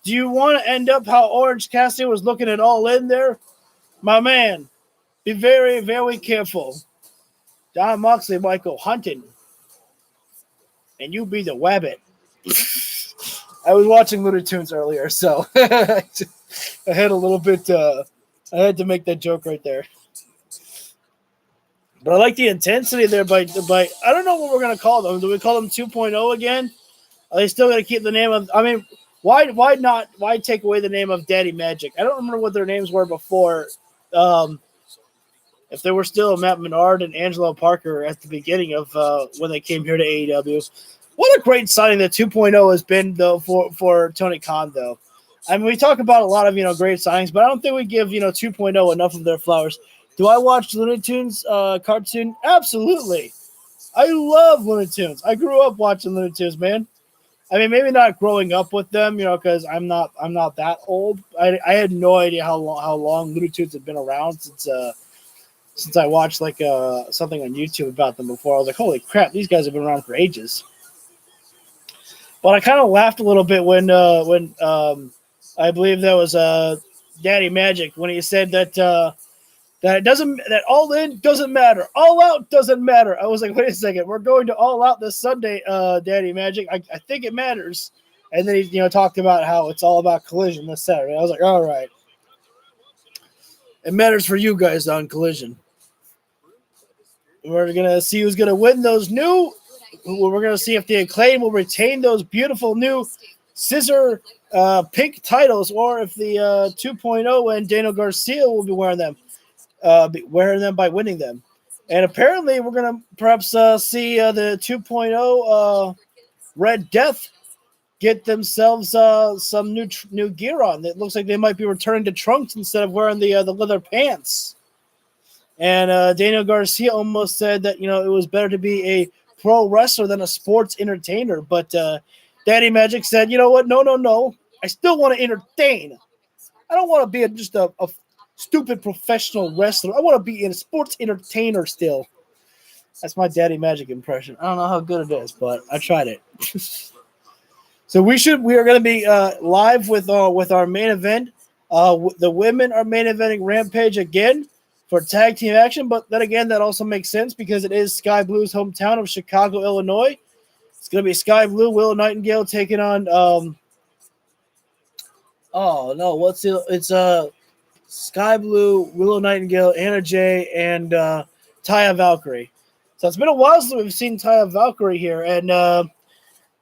S1: Do you want to end up how Orange Cassidy was looking at All In there? My man, be very, very careful. Jon Moxley might go hunting. And you be the wabbit. I was watching Looney Tunes earlier, so I had a little bit. I had to make that joke right there. But I like the intensity there. By I don't know what we're gonna call them. Do we call them 2.0 again? Are they still gonna keep the name of? I mean, why not? Why take away the name of Daddy Magic? I don't remember what their names were before. If they were still Matt Menard and Angelo Parker at the beginning of when they came here to AEW. What a great signing that 2.0 has been, though, for Tony Khan, though. I mean, we talk about a lot of, great signings, but I don't think we give, 2.0 enough of their flowers. Do I watch Looney Tunes cartoon? Absolutely. I love Looney Tunes. I grew up watching Looney Tunes, man. I mean, maybe not growing up with them, because I'm not that old. I had no idea how long Looney Tunes had been around since I watched something on YouTube about them before. I was like, holy crap, these guys have been around for ages. But I kind of laughed a little bit when I believe that was Daddy Magic when he said that that All In doesn't matter, All Out doesn't matter. I was like, wait a second, we're going to All Out this Sunday, Daddy Magic. I think it matters. And then he talked about how it's all about Collision this Saturday. I was like, all right, it matters for you guys on Collision. We're gonna see who's gonna win those new. We're going to see if the Acclaim will retain those beautiful new scissor pink titles, or if the 2.0 and Daniel Garcia will be wearing them by winning them. And apparently we're going to perhaps see the 2.0 Red Death get themselves some new gear on. It looks like they might be returning to trunks instead of wearing the leather pants. And Daniel Garcia almost said that, it was better to be a pro wrestler than a sports entertainer, but Daddy Magic said, you know what? No. I still want to entertain. I don't want to be just a stupid professional wrestler. I want to be a sports entertainer still. That's my Daddy Magic impression. I don't know how good it is, but I tried it. So we are going to be live with our main event. The women are main eventing Rampage again for tag team action, but then again, that also makes sense because it is Sky Blue's hometown of Chicago, Illinois. It's going to be Sky Blue, Willow Nightingale taking on it's Sky Blue, Willow Nightingale, Anna Jay, and Taya Valkyrie. So it's been a while since we've seen Taya Valkyrie here, and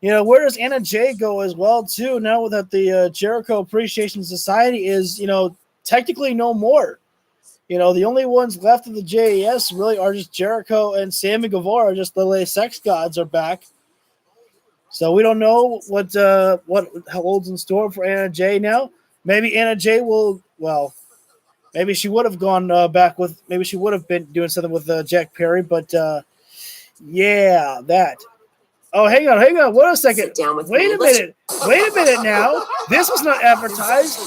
S1: Where does Anna Jay go as well, too, now that the Jericho Appreciation Society is, technically no more? The only ones left of the JAS really are just Jericho and Sammy Guevara. Just the LA Sex Gods are back. So we don't know what holds in store for Anna Jay now. Maybe Anna Jay will, maybe she would have gone back with, maybe she would have been doing something with Jack Perry, but yeah, that. Oh, hang on. Wait a second. Wait a minute now. This was not advertised.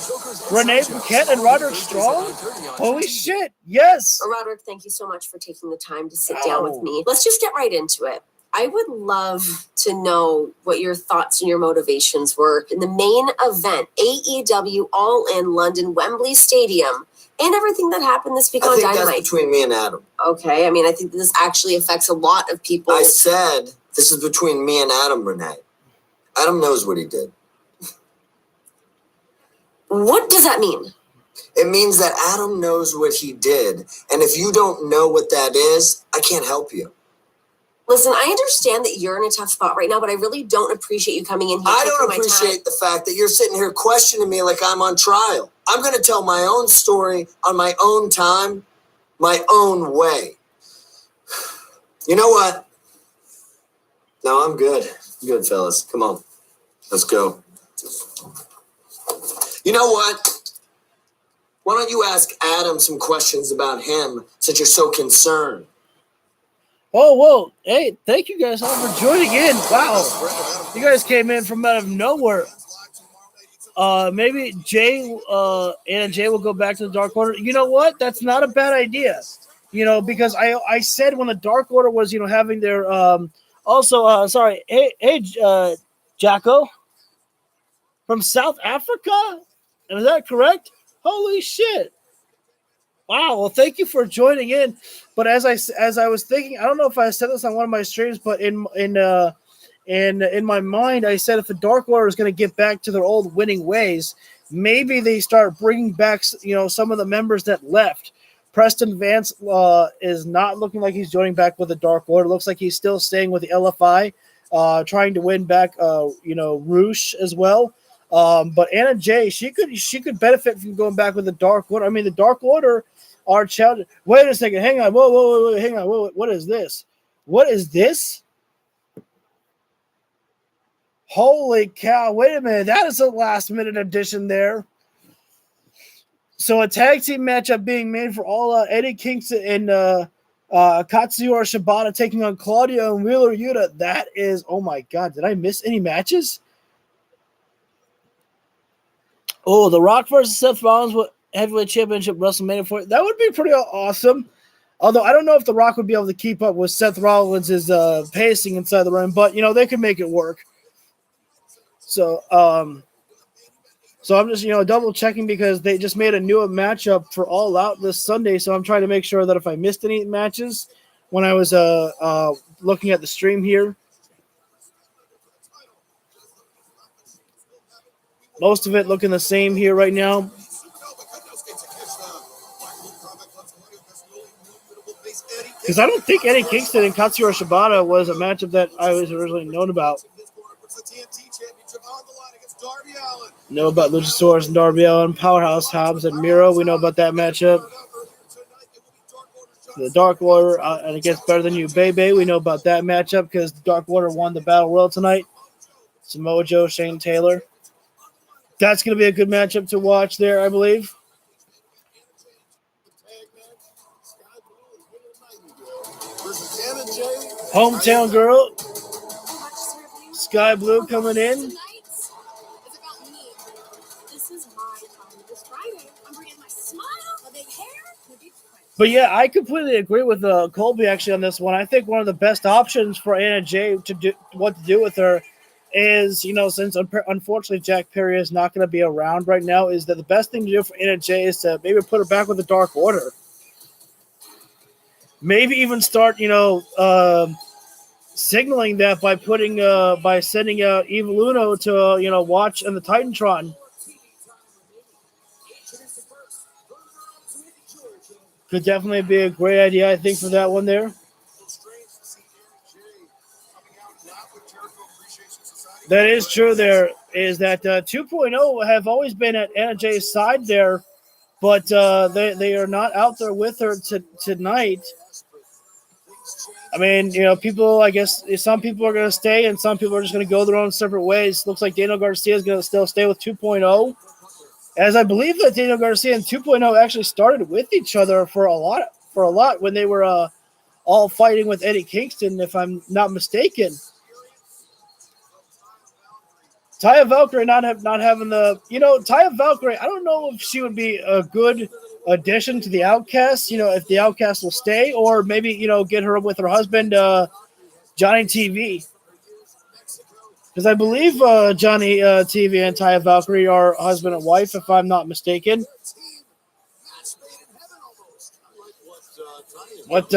S1: Renee Paquette and Roderick Strong? Holy shit. Yes.
S6: Roderick, thank you so much for taking the time to sit down with me. Let's just get right into it. I would love to know what your thoughts and your motivations were in the main event, AEW All In London, Wembley Stadium, and everything that happened this week on Dynamite.
S8: I think that's between me and Adam.
S6: Okay, I think this actually affects a lot of people.
S8: I said this is between me and Adam, Renee. Adam knows what he did.
S6: What does that mean?
S8: It means that Adam knows what he did, and if you don't know what that is, I can't help you.
S6: Listen, I understand that you're in a tough spot right now, but I really don't appreciate you coming in here.
S8: I don't appreciate the fact that you're sitting here questioning me like I'm on trial. I'm going to tell my own story on my own time, my own way. You know what? No, I'm good. Good, fellas. Come on. Let's go. You know what? Why don't you ask Adam some questions about him since you're so concerned?
S1: Oh, whoa. Hey, thank you guys all for joining in. Wow. You guys came in from out of nowhere. Maybe Anna Jay will go back to the Dark Order. You know what? That's not a bad idea. Because I said when the Dark Order was, having their sorry. Hey, Jacko from South Africa? Is that correct? Holy shit. Wow, well, thank you for joining in. But as I was thinking, I don't know if I said this on one of my streams, but in my mind, I said if the Dark Order is going to get back to their old winning ways, maybe they start bringing back, some of the members that left. Preston Vance is not looking like he's joining back with the Dark Order. Looks like he's still staying with the LFI, trying to win back, Roosh as well. But Anna Jay, she could benefit from going back with the Dark Order. The Dark Order are challenging. Wait a second. Hang on. Whoa, hang on. Whoa, what is this? What is this? Holy cow. Wait a minute. That is a last-minute addition there. So a tag team matchup being made for all Eddie Kingston and Katsuyori Shibata taking on Claudio and Wheeler Yuta. That is, oh my God. Did I miss any matches? Oh, The Rock versus Seth Rollins with Heavyweight Championship WrestleMania 4. That would be pretty awesome. Although I don't know if The Rock would be able to keep up with Seth Rollins' pacing inside the ring, but they could make it work. So I'm just double checking because they just made a new matchup for All Out this Sunday. So I'm trying to make sure that if I missed any matches when I was looking at the stream here. Most of it looking the same here right now. Because I don't think Eddie Kingston and Katsuyori Shibata was a matchup that I was originally known about. Know about Luchasaurus and Darby Allin, Powerhouse Hobbs and Miro. We know about that matchup. The Dark Order, and it gets better than you, Bebe. We know about that matchup because the Dark Order won the Battle Royal tonight. Samoa Joe, Shane Taylor. That's going to be a good matchup to watch there, I believe. Hometown Girl. Sky Blue coming in. But yeah, I completely agree with Colby actually on this one. I think one of the best options for Anna Jay to do what to do with her is, since unfortunately Jack Perry is not going to be around right now, is that the best thing to do for Anna Jay is to maybe put her back with the Dark Order. Maybe even start, signaling that by sending out Evil Uno to, watch in the Titantron. Could definitely be a great idea, I think, for that one there. That is true. There is that 2.0 have always been at Anna Jay's side there, but they are not out there with her tonight. I mean, people, I guess some people are going to stay and some people are just going to go their own separate ways. Looks like Daniel Garcia is going to still stay with 2.0, as I believe that Daniel Garcia and 2.0 actually started with each other for a lot when they were all fighting with Eddie Kingston, if I'm not mistaken. Taya Valkyrie not having the, Taya Valkyrie, I don't know if she would be a good addition to the Outcast, if the Outcast will stay, or maybe, get her with her husband, Johnny TV. Because I believe Johnny TV and Taya Valkyrie are husband and wife, if I'm not mistaken. But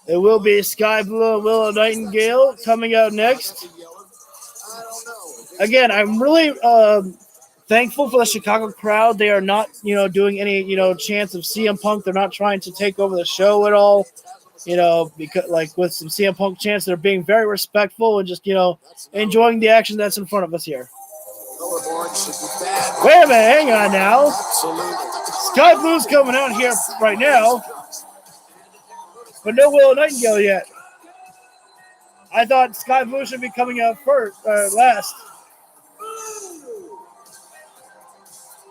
S1: it will be Sky Blue and Willow Nightingale coming out next. Again, I'm really thankful for the Chicago crowd. They are not, doing any, chance of CM Punk. They're not trying to take over the show at all. Because like with some CM Punk chants, they're being very respectful and just, enjoying the action that's in front of us here. Wait a minute, hang on now. Sky Blue's coming out here right now, but no Willow Nightingale yet. I thought Sky Blue should be coming out last.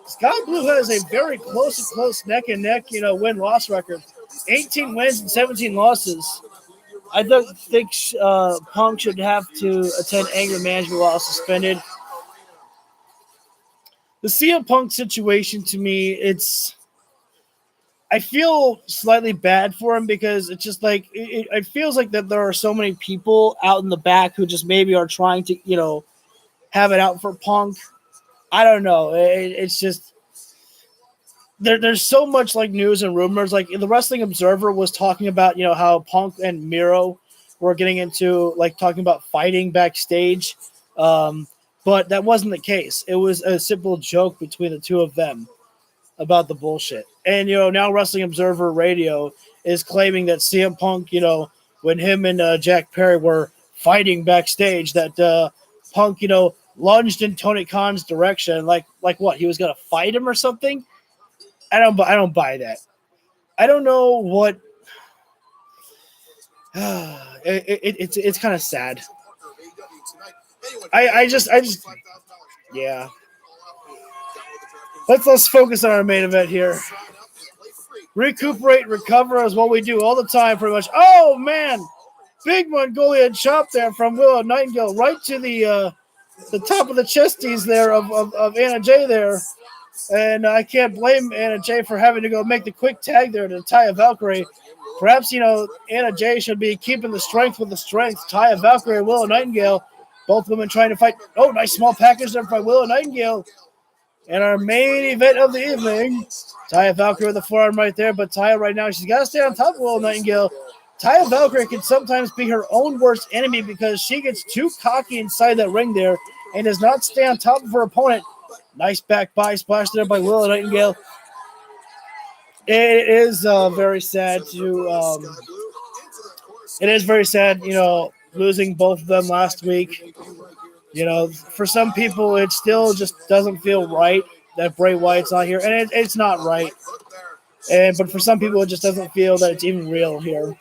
S1: Sky Blue has a very close neck and neck, win-loss record. 18 wins and 17 losses. I don't think Punk should have to attend anger management while suspended. The CM Punk situation, to me, I feel slightly bad for him because it's just like it feels like that there are so many people out in the back who just maybe are trying to, have it out for Punk. I don't know. It's just there's so much like news and rumors. Like the Wrestling Observer was talking about, how Punk and Miro were getting into like talking about fighting backstage. But that wasn't the case. It was a simple joke between the two of them about the bullshit. And, now Wrestling Observer Radio is claiming that CM Punk, when him and Jack Perry were fighting backstage, that Punk, lunged in Tony Khan's direction. Like what? He was going to fight him or something? I don't buy that. I don't know what. It's kind of sad. I just yeah. Let's focus on our main event here. Recuperate, recover is what we do all the time, pretty much. Oh man, big Mongolian chop there from Willow Nightingale right to the top of the chesties there of Anna Jay there. And I can't blame Anna Jay for having to go make the quick tag there to Taya Valkyrie. Perhaps, Anna Jay should be keeping the strength with the strength. Taya Valkyrie and Willow Nightingale, both women trying to fight. Oh, nice small package there by Willow Nightingale. And our main event of the evening, Taya Valkyrie with the forearm right there. But Taya right now, she's got to stay on top of Willow Nightingale. Taya Valkyrie can sometimes be her own worst enemy because she gets too cocky inside that ring there and does not stay on top of her opponent. Nice back body splash there by Willow Nightingale. It is very sad to it is very sad, losing both of them last week. For some people, it still just doesn't feel right that Bray Wyatt's not here, and it's not right. But for some people, it just doesn't feel that it's even real here.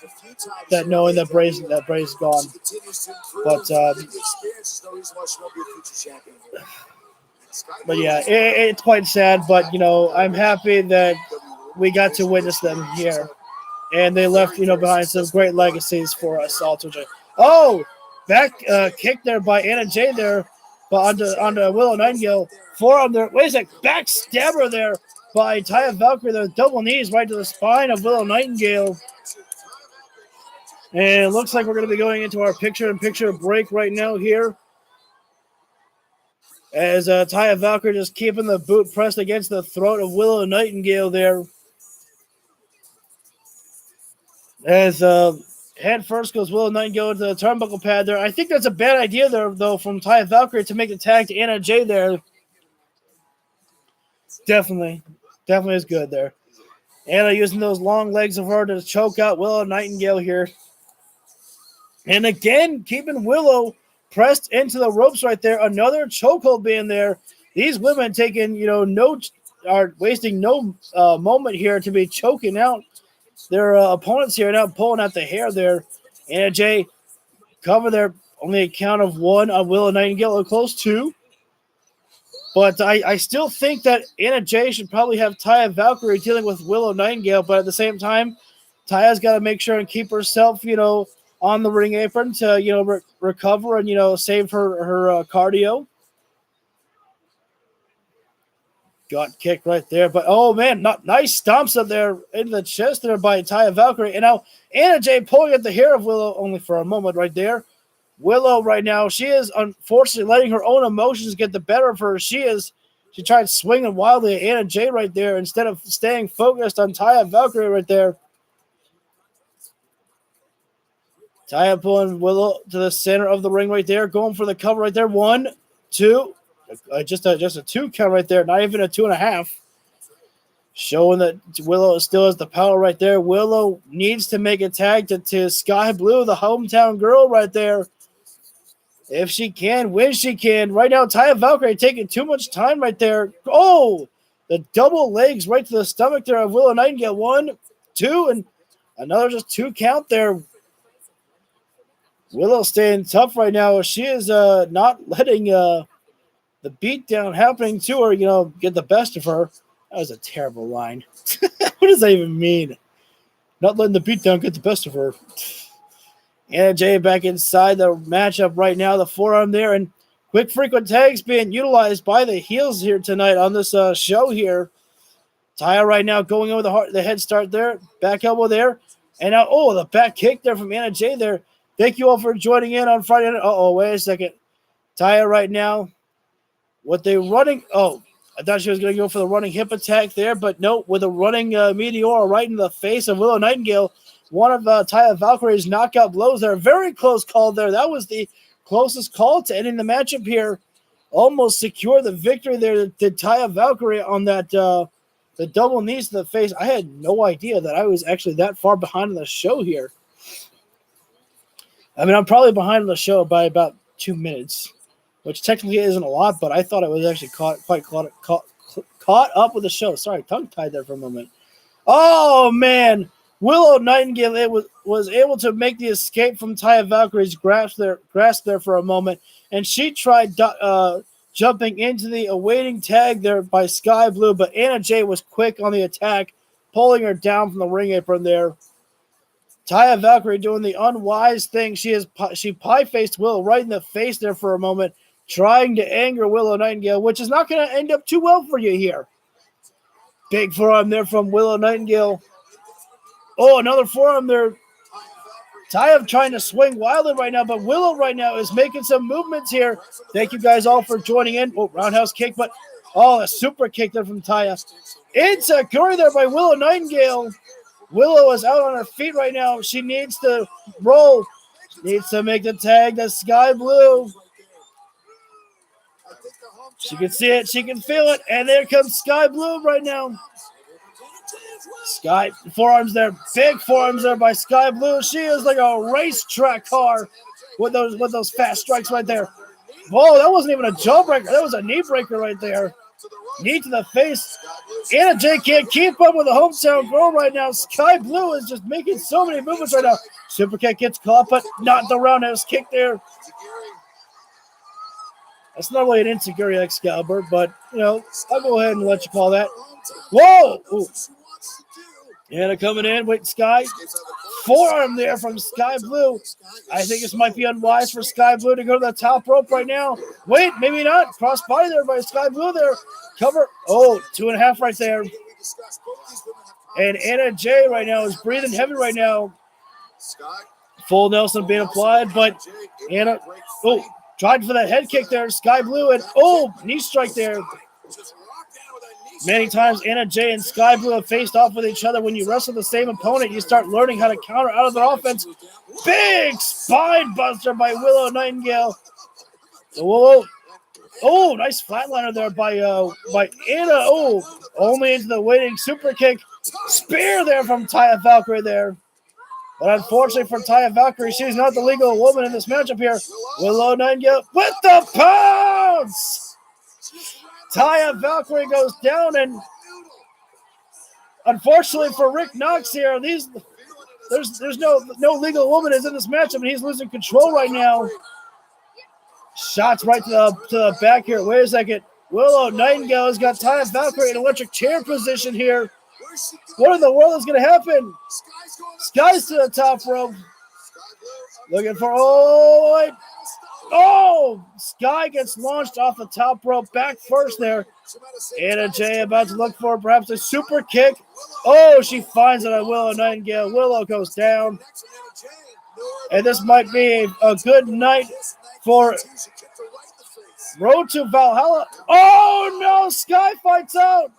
S1: That knowing that Bray's gone, but yeah, it's quite sad. But I'm happy that we got to witness them here, and they left behind some great legacies for us all to enjoy. Oh, back kick there by Anna Jay there, but onto Willow Nightingale. Forearm there. Wait a sec, back stabber there by Taya Valkyrie. The double knees right to the spine of Willow Nightingale. And it looks like we're going to be going into our picture-in-picture break right now here. As Taya Valkyrie just keeping the boot pressed against the throat of Willow Nightingale there. As head first goes Willow Nightingale into the turnbuckle pad there. I think that's a bad idea there, though, from Taya Valkyrie to make the tag to Anna Jay there. Definitely is good there. Anna using those long legs of her to choke out Willow Nightingale here. And again, keeping Willow pressed into the ropes right there. Another chokehold being there. These women taking, are wasting no moment here to be choking out their opponents here, now pulling out the hair there. Anna Jay cover there, only a count of 1 on Willow Nightingale, or close to. But I still think that Anna Jay should probably have Taya Valkyrie dealing with Willow Nightingale, but at the same time, Taya's got to make sure and keep herself, on the ring apron to, recover and, save her cardio. Got kicked right there, but oh man, nice stomps up there into the chest there by Taya Valkyrie. And now Anna Jay pulling at the hair of Willow only for a moment right there. Willow right now, she is unfortunately letting her own emotions get the better of her. She tried swinging wildly at Anna Jay right there instead of staying focused on Taya Valkyrie right there. Taya pulling Willow to the center of the ring right there, going for the cover right there. 1, 2. Just a 2 count right there, not even a 2.5. Showing that Willow still has the power right there. Willow needs to make a tag to Sky Blue, the hometown girl right there. If she can, when she can. Right now, Taya Valkyrie taking too much time right there. Oh, the double legs right to the stomach there of Willow Nightingale. 1, 2, and another just 2 count there. Willow staying tough right now. She is not letting the beatdown happening to her, get the best of her. That was a terrible line. What does that even mean? Not letting the beatdown get the best of her. Anna Jay back inside the matchup right now. The forearm there, and quick frequent tags being utilized by the heels here tonight on this show here. Taya right now going in with the head start there. Back elbow there. And now, the back kick there from Anna Jay there. Thank you all for joining in on Friday night. Wait a second. Taya right now. What they running? I thought she was going to go for the running hip attack there, but no, with a running Meteor right in the face of Willow Nightingale. One of Taya Valkyrie's knockout blows there. Very close call there. That was the closest call to ending the matchup here. Almost secure the victory there. Did Taya Valkyrie on that the double knees to the face. I had no idea that I was actually that far behind on the show here. I mean, I'm probably behind on the show by about 2 minutes, which technically isn't a lot, but I thought I was actually caught up with the show. Sorry, tongue-tied there for a moment. Oh, man. Willow Nightingale was able to make the escape from Taya Valkyrie's grasp there for a moment, and she tried jumping into the awaiting tag there by Sky Blue, but Anna Jay was quick on the attack, pulling her down from the ring apron there. Taya Valkyrie doing the unwise thing. She pie-faced Willow right in the face there for a moment, trying to anger Willow Nightingale, which is not going to end up too well for you here. Big forearm there from Willow Nightingale. Oh, another forearm there. Taya trying to swing wildly right now, but Willow right now is making some movements here. Thank you guys all for joining in. Oh, roundhouse kick, but a super kick there from Taya. Insecurity there by Willow Nightingale. Willow is out on her feet right now. She needs to roll. Needs to make the tag to Sky Blue. She can see it. She can feel it. And there comes Sky Blue right now. Sky forearms there. Big forearms there by Sky Blue. She is like a racetrack car with those fast strikes right there. Whoa, that wasn't even a jawbreaker. That was a knee breaker right there. Knee to the face. Anna Jay can't keep up with the hometown girl right now. Sky Blue is just making so many movements right now. Super kick gets caught, but not the roundhouse kick there. That's not really an insecurity Excalibur, but, I'll go ahead and let you call that. Whoa! Ooh. Anna coming in. Wait, Sky. Forearm there from Sky Blue. I think this might be unwise for Sky Blue to go to the top rope right now. Wait, maybe not. Cross body there by Sky Blue there. Cover. 2.5 right there. And Anna Jay right now is breathing heavy right now. Full Nelson being applied, but Anna, tried for that head kick there. Sky Blue, and knee strike there. Many times Anna Jay and Sky Blue have faced off with each other. When you wrestle the same opponent, you start learning how to counter out of their offense. Big spine buster by Willow Nightingale. Whoa. Nice flatliner there by Anna. Only into the waiting super kick. Spear there from Taya Valkyrie there. But unfortunately for Taya Valkyrie, she's not the legal woman in this matchup here. Willow Nightingale with the pounce! Taya Valkyrie goes down, and unfortunately for Rick Knox here, there's no legal woman is in this matchup, and he's losing control right now. Shots right to the back here. Wait a second. Willow Nightingale has got Taya Valkyrie in electric chair position here. What in the world is going to happen? Sky's to the top rope. Looking for, Sky gets launched off the top rope back first there. Anna Jay about to look for perhaps a super kick. Oh, she finds it on Willow Nightingale. Willow goes down. And this might be a good night for Road to Valhalla. Oh, no, Sky fights out.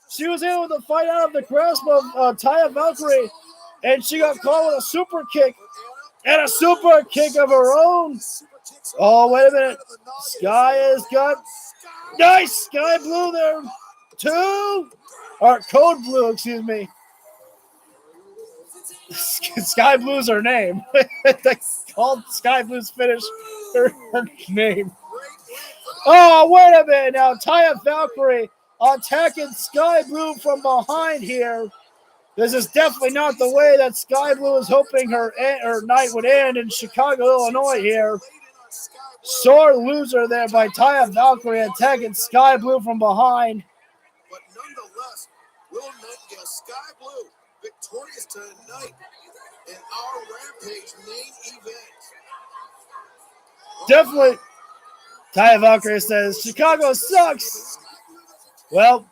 S1: She was able to fight out of the grasp of Taya Valkyrie, and she got caught with a super kick and a super kick of her own. Oh, wait a minute. Sky has got nice Sky Blue there. Code Blue, excuse me. Sky Blue's her name. They called Sky Blue's finish her name. Oh, wait a minute now. Taya Valkyrie attacking Sky Blue from behind here. This is definitely not the way that Sky Blue is hoping her night would end in Chicago, Illinois here. Sore loser there by Taya Valkyrie attacking Sky Blue from behind.
S2: But nonetheless, Willow Nightingale, Sky Blue, victorious tonight in our Rampage main event.
S1: Definitely. Taya Valkyrie says, Chicago sucks. Well,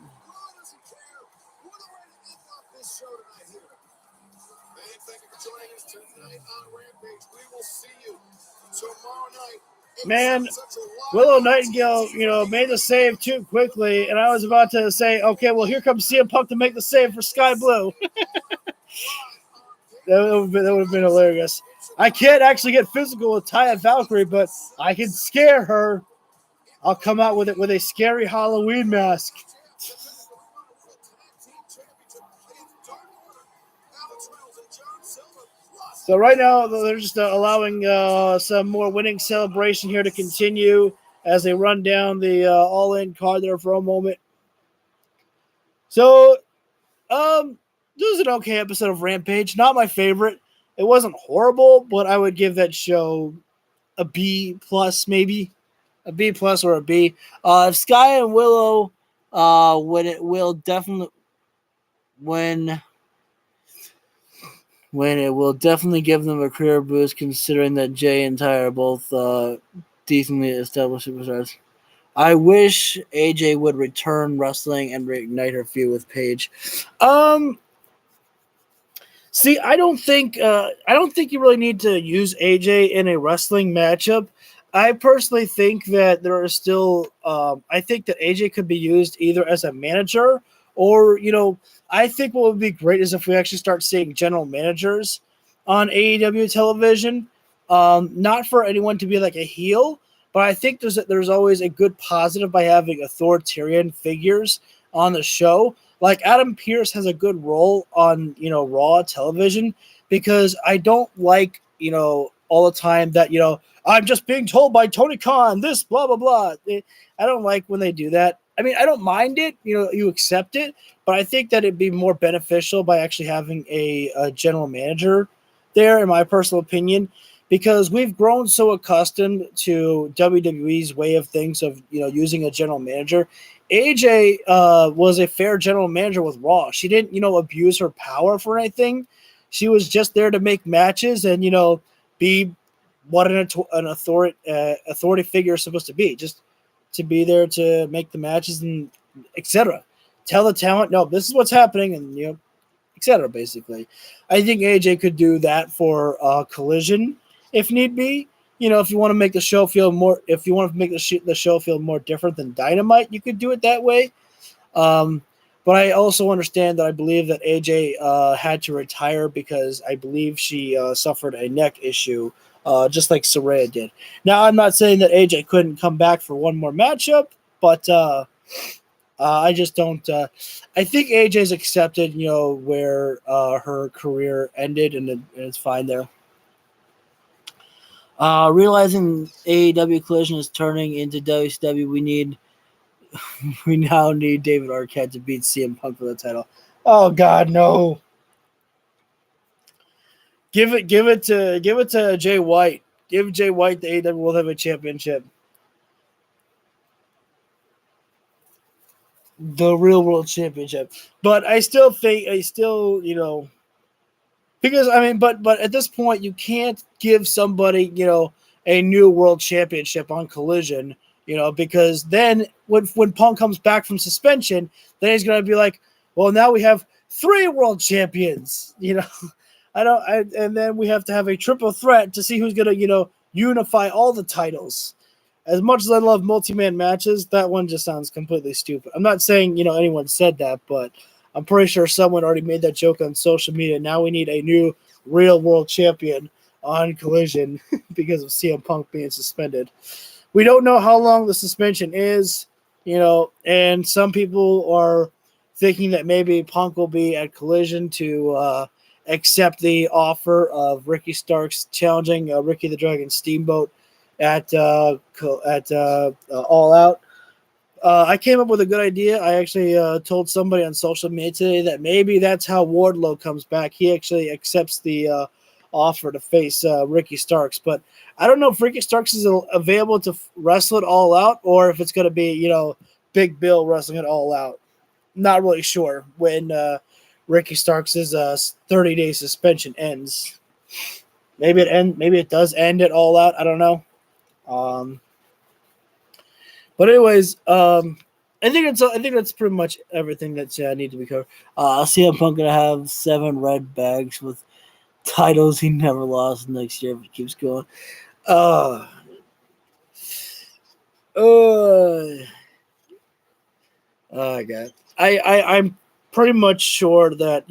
S1: man, Willow Nightingale, made the save too quickly, and I was about to say, okay, well, here comes CM Punk to make the save for Sky Blue. That would have been hilarious. I can't actually get physical with Taya Valkyrie, but I can scare her. I'll come out with it with a scary Halloween mask. So right now, they're just allowing some more winning celebration here to continue as they run down the all-in card there for a moment. So, this was an okay episode of Rampage. Not my favorite. It wasn't horrible, but I would give that show a B plus, maybe. A B plus or a B. Sky and Willow, when it will definitely give them a career boost, considering that Jay and Ty are both decently established superstars. I wish AJ would return wrestling and reignite her feud with Paige. See, I don't think you really need to use AJ in a wrestling matchup. I personally think that there are still I think that AJ could be used either as a manager or, I think what would be great is if we actually start seeing general managers on AEW television. Not for anyone to be like a heel, but I think there's always a good positive by having authoritarian figures on the show. Like Adam Pearce has a good role on, Raw television, because I don't like, all the time that, I'm just being told by Tony Khan this, blah, blah, blah. I don't like when they do that. I mean, I don't mind it. You accept it. But I think that it'd be more beneficial by actually having a general manager there, in my personal opinion, because we've grown so accustomed to WWE's way of things of, using a general manager. AJ was a fair general manager with Raw. She didn't, abuse her power for anything. She was just there to make matches and, be what an authority figure is supposed to be, just to be there to make the matches and etc. Tell the talent, no, this is what's happening, and etc. Basically, I think AJ could do that for Collision if need be. If you want to make the show feel more, if you want to make the show feel more different than Dynamite, you could do it that way. But I also understand that I believe that AJ had to retire because I believe she suffered a neck issue, just like Saraya did. Now, I'm not saying that AJ couldn't come back for one more matchup, but I just don't. I think AJ's accepted, where her career ended, and it's fine there. Realizing AEW Collision is turning into WCW, we now need David Arquette to beat CM Punk for the title. Oh God, no! Give it to Jay White. Give Jay White the AEW World Heavyweight Championship. The real world championship. But I still think, because but at this point you can't give somebody, a new world championship on Collision, because then when Punk comes back from suspension, then he's going to be like, well, now we have 3 world champions, and then we have to have a triple threat to see who's going to, unify all the titles. As much as I love multi-man matches, that one just sounds completely stupid. I'm not saying, anyone said that, but I'm pretty sure someone already made that joke on social media. Now we need a new real world champion on Collision because of CM Punk being suspended. We don't know how long the suspension is, and some people are thinking that maybe Punk will be at Collision to accept the offer of Ricky Starks challenging Ricky the Dragon Steamboat at All Out. I came up with a good idea. I actually told somebody on social media today that maybe that's how Wardlow comes back. He actually accepts the offer to face Ricky Starks. But I don't know if Ricky Starks is available to wrestle it All Out or if it's going to be, Big Bill wrestling it All Out. Not really sure when Ricky Starks' 30-day suspension ends. Maybe it does end at All Out. I don't know. But anyways, I think that's pretty much everything that need to be covered. CM Punk gonna have 7 red bags with titles he never lost next year if he keeps going. Oh God, I'm pretty much sure that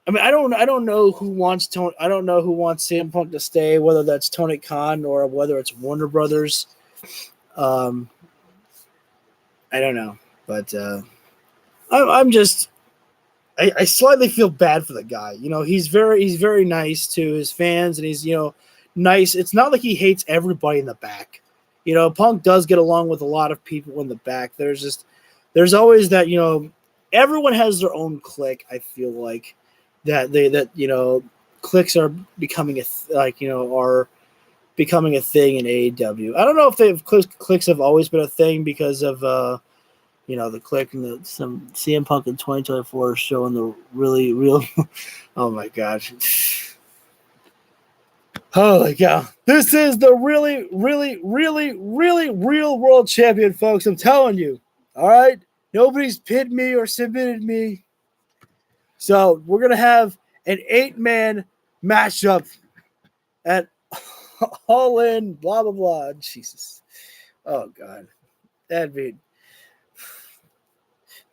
S1: I don't know who wants Tony. I don't know who wants CM Punk to stay, whether that's Tony Khan or whether it's Warner Brothers. I don't know, but I'm just I slightly feel bad for the guy. He's very nice to his fans, and he's nice. It's not like he hates everybody in the back. Punk does get along with a lot of people in the back. There's always that everyone has their own clique. I feel like that cliques are becoming are becoming a thing in AEW. I don't know if cliques have always been a thing because of the clique and some CM Punk in 2024 showing the really real. Oh my gosh. Holy cow. This is the really, really, really, really real world champion, folks. I'm telling you. All right. Nobody's pinned me or submitted me. So we're going to have an 8-man matchup at All In, blah, blah, blah. Jesus. Oh, God. That'd be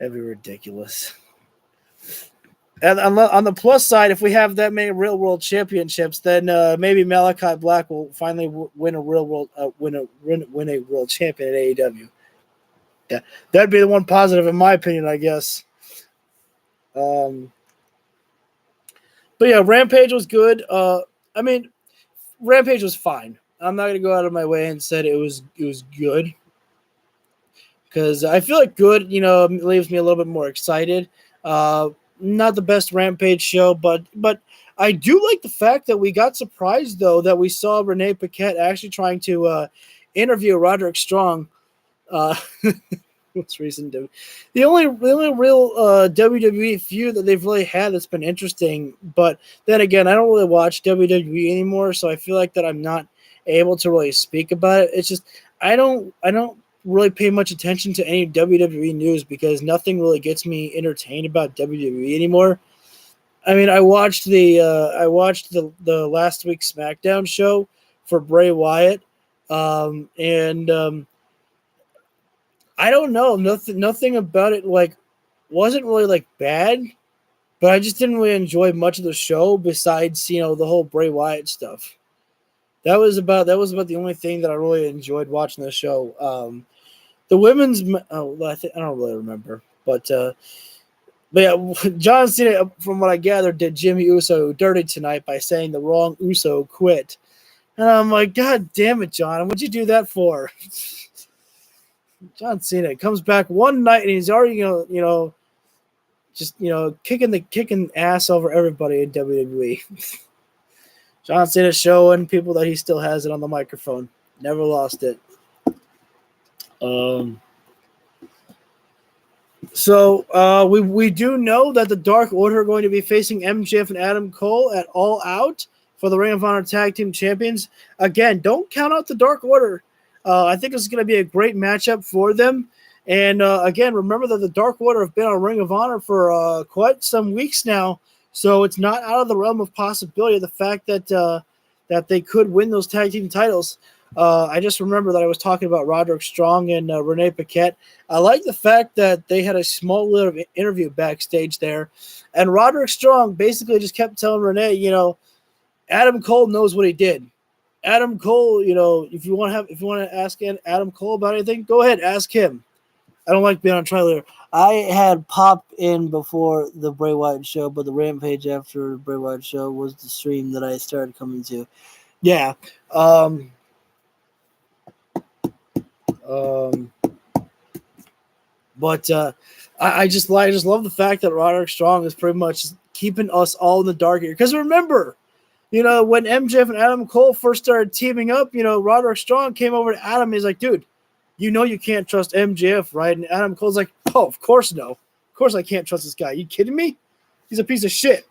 S1: ridiculous. And on the plus side, if we have that many real world championships, then maybe Malachi Black will finally win a world champion at AEW. Yeah, that'd be the one positive in my opinion, I guess. But yeah, Rampage was good. Rampage was fine. I'm not gonna go out of my way and say it was good because I feel like good, leaves me a little bit more excited. Not the best Rampage show, but I do like the fact that we got surprised though that we saw Renee Paquette actually trying to interview Roderick Strong. Most recent, the only real WWE feud that they've really had that's been interesting. But then again, I don't really watch WWE anymore, so I feel like that I'm not able to really speak about it. It's just I don't really pay much attention to any WWE news because nothing really gets me entertained about WWE anymore. I watched the last week's SmackDown show for Bray Wyatt, and I don't know, nothing about it wasn't really bad, but I just didn't really enjoy much of the show besides the whole Bray Wyatt stuff. That was about the only thing that I really enjoyed watching the show. The women's, I don't really remember, but yeah, John Cena, from what I gathered, did Jimmy Uso dirty tonight by saying the wrong Uso quit. And I'm like, God damn it, John. What'd you do that for? John Cena comes back one night and he's already, kicking ass over everybody in WWE. John Cena showing people that he still has it on the microphone. Never lost it. So we do know that the Dark Order are going to be facing MJF and Adam Cole at All Out for the Ring of Honor Tag Team Champions. Again, don't count out the Dark Order. I think it's going to be a great matchup for them. And again, remember that the Dark Order have been on Ring of Honor for quite some weeks now, so it's not out of the realm of possibility the fact that that they could win those tag team titles. I just remember that I was talking about Roderick Strong and Renee Paquette. I like the fact that they had a small little interview backstage there, and Roderick Strong basically just kept telling Renee, Adam Cole knows what he did. Adam Cole, if you want to ask Adam Cole about anything, go ahead, ask him. I don't like being on trailer. I had popped in before the Bray Wyatt show, but the Rampage after the Bray Wyatt show was the stream that I started coming to. Yeah. But I just love the fact that Roderick Strong is pretty much keeping us all in the dark here. Because remember, when MJF and Adam Cole first started teaming up, Roderick Strong came over to Adam and he's like, dude, you can't trust MJF, right? And Adam Cole's like, oh, of course no. Of course I can't trust this guy. You kidding me? He's a piece of shit.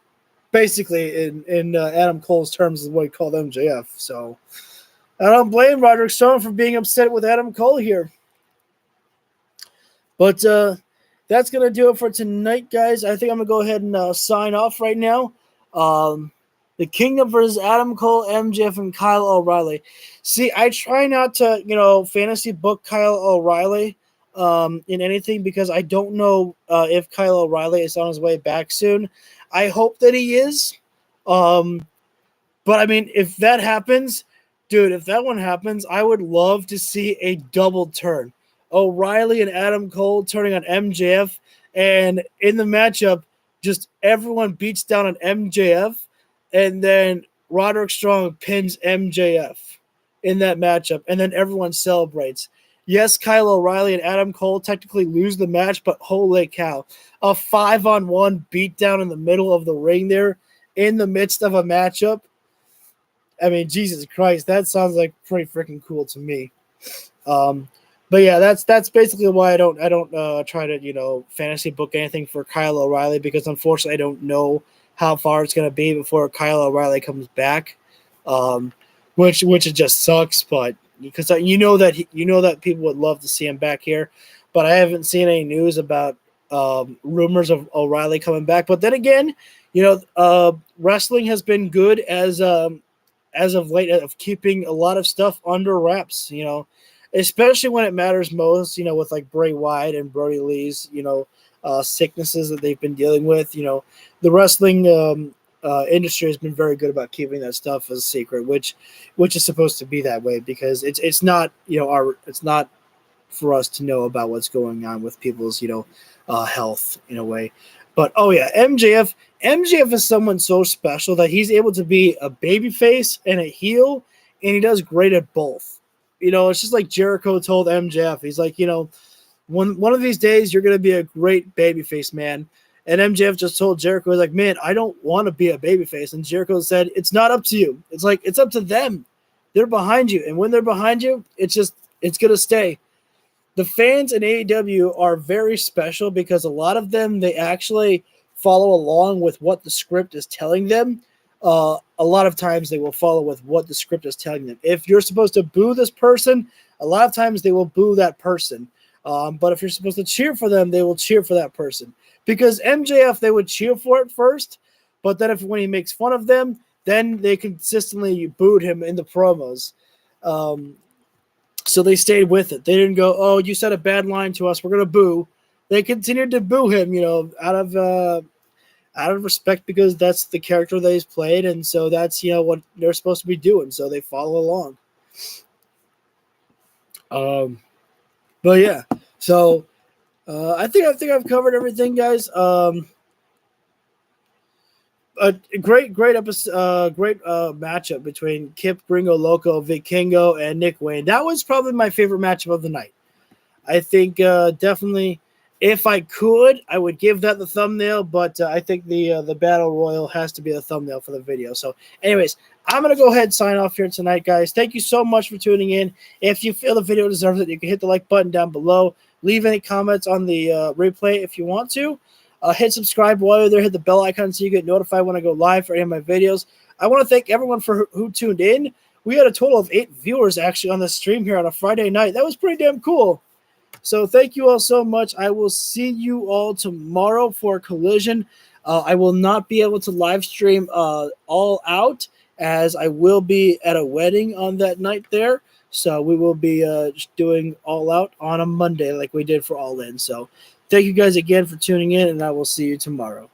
S1: Basically, in Adam Cole's terms is what he called MJF. So I don't blame Roderick Strong for being upset with Adam Cole here. But that's going to do it for tonight, guys. I think I'm going to go ahead and sign off right now. The Kingdom versus Adam Cole, MJF, and Kyle O'Reilly. See, I try not to, fantasy book Kyle O'Reilly in anything because I don't know if Kyle O'Reilly is on his way back soon. I hope that he is. But, I mean, if that happens, dude, if that one happens, I would love to see a double turn. O'Reilly and Adam Cole turning on MJF, and in the matchup, just everyone beats down on MJF, and then Roderick Strong pins MJF in that matchup, and then everyone celebrates. Yes, Kyle O'Reilly and Adam Cole technically lose the match, but holy cow. A 5-on-1 beatdown in the middle of the ring there in the midst of a matchup. I mean, Jesus Christ, that sounds like pretty freaking cool to me. But yeah, that's basically why I don't try to, fantasy book anything for Kyle O'Reilly, because unfortunately I don't know how far it's going to be before Kyle O'Reilly comes back, which it just sucks. But because that people would love to see him back here, but I haven't seen any news about rumors of O'Reilly coming back. But then again, wrestling has been good as of late of keeping a lot of stuff under wraps. Especially when it matters most. With like Bray Wyatt and Brody Lee's sicknesses that they've been dealing with. The wrestling industry has been very good about keeping that stuff as a secret, which is supposed to be that way, because it's not it's not for us to know about what's going on with people's health in a way. But oh yeah, MJF is someone so special that he's able to be a babyface and a heel, and he does great at both. It's just like Jericho told MJF. He's like, one of these days you're going to be a great babyface, man. And MJF just told Jericho, he's like, man, I don't want to be a babyface. And Jericho said, it's not up to you. It's like, it's up to them. They're behind you. And when they're behind you, it's going to stay. The fans in AEW are very special because a lot of them, they actually follow along with what the script is telling them. A lot of times they will follow with what the script is telling them. If you're supposed to boo this person, a lot of times they will boo that person. But if you're supposed to cheer for them, they will cheer for that person. Because MJF, they would cheer for it first, but then when he makes fun of them, then they consistently booed him in the promos. So they stayed with it. They didn't go, oh, you said a bad line to us, we're going to boo. They continued to boo him, out of respect, because that's the character that he's played, and so that's what they're supposed to be doing. So they follow along. But yeah, so I think I've covered everything, guys. A great episode, great matchup between Kip Gringo Loco, Vikingo, and Nick Wayne. That was probably my favorite matchup of the night. I think definitely, if I could, I would give that the thumbnail. But I think the Battle Royal has to be the thumbnail for the video. So, anyways, I'm gonna go ahead and sign off here tonight, guys. Thank you so much for tuning in. If you feel the video deserves it, you can hit the like button down below. Leave any comments on the replay if you want to. Hit subscribe while you're there. Hit the bell icon so you get notified when I go live for any of my videos. I want to thank everyone for who tuned in. We had a total of 8 viewers actually on the stream here on a Friday night. That was pretty damn cool. So thank you all so much. I will see you all tomorrow for Collision. I will not be able to live stream All Out as I will be at a wedding on that night there. So we will be doing All Out on a Monday like we did for All In. So thank you guys again for tuning in, and I will see you tomorrow.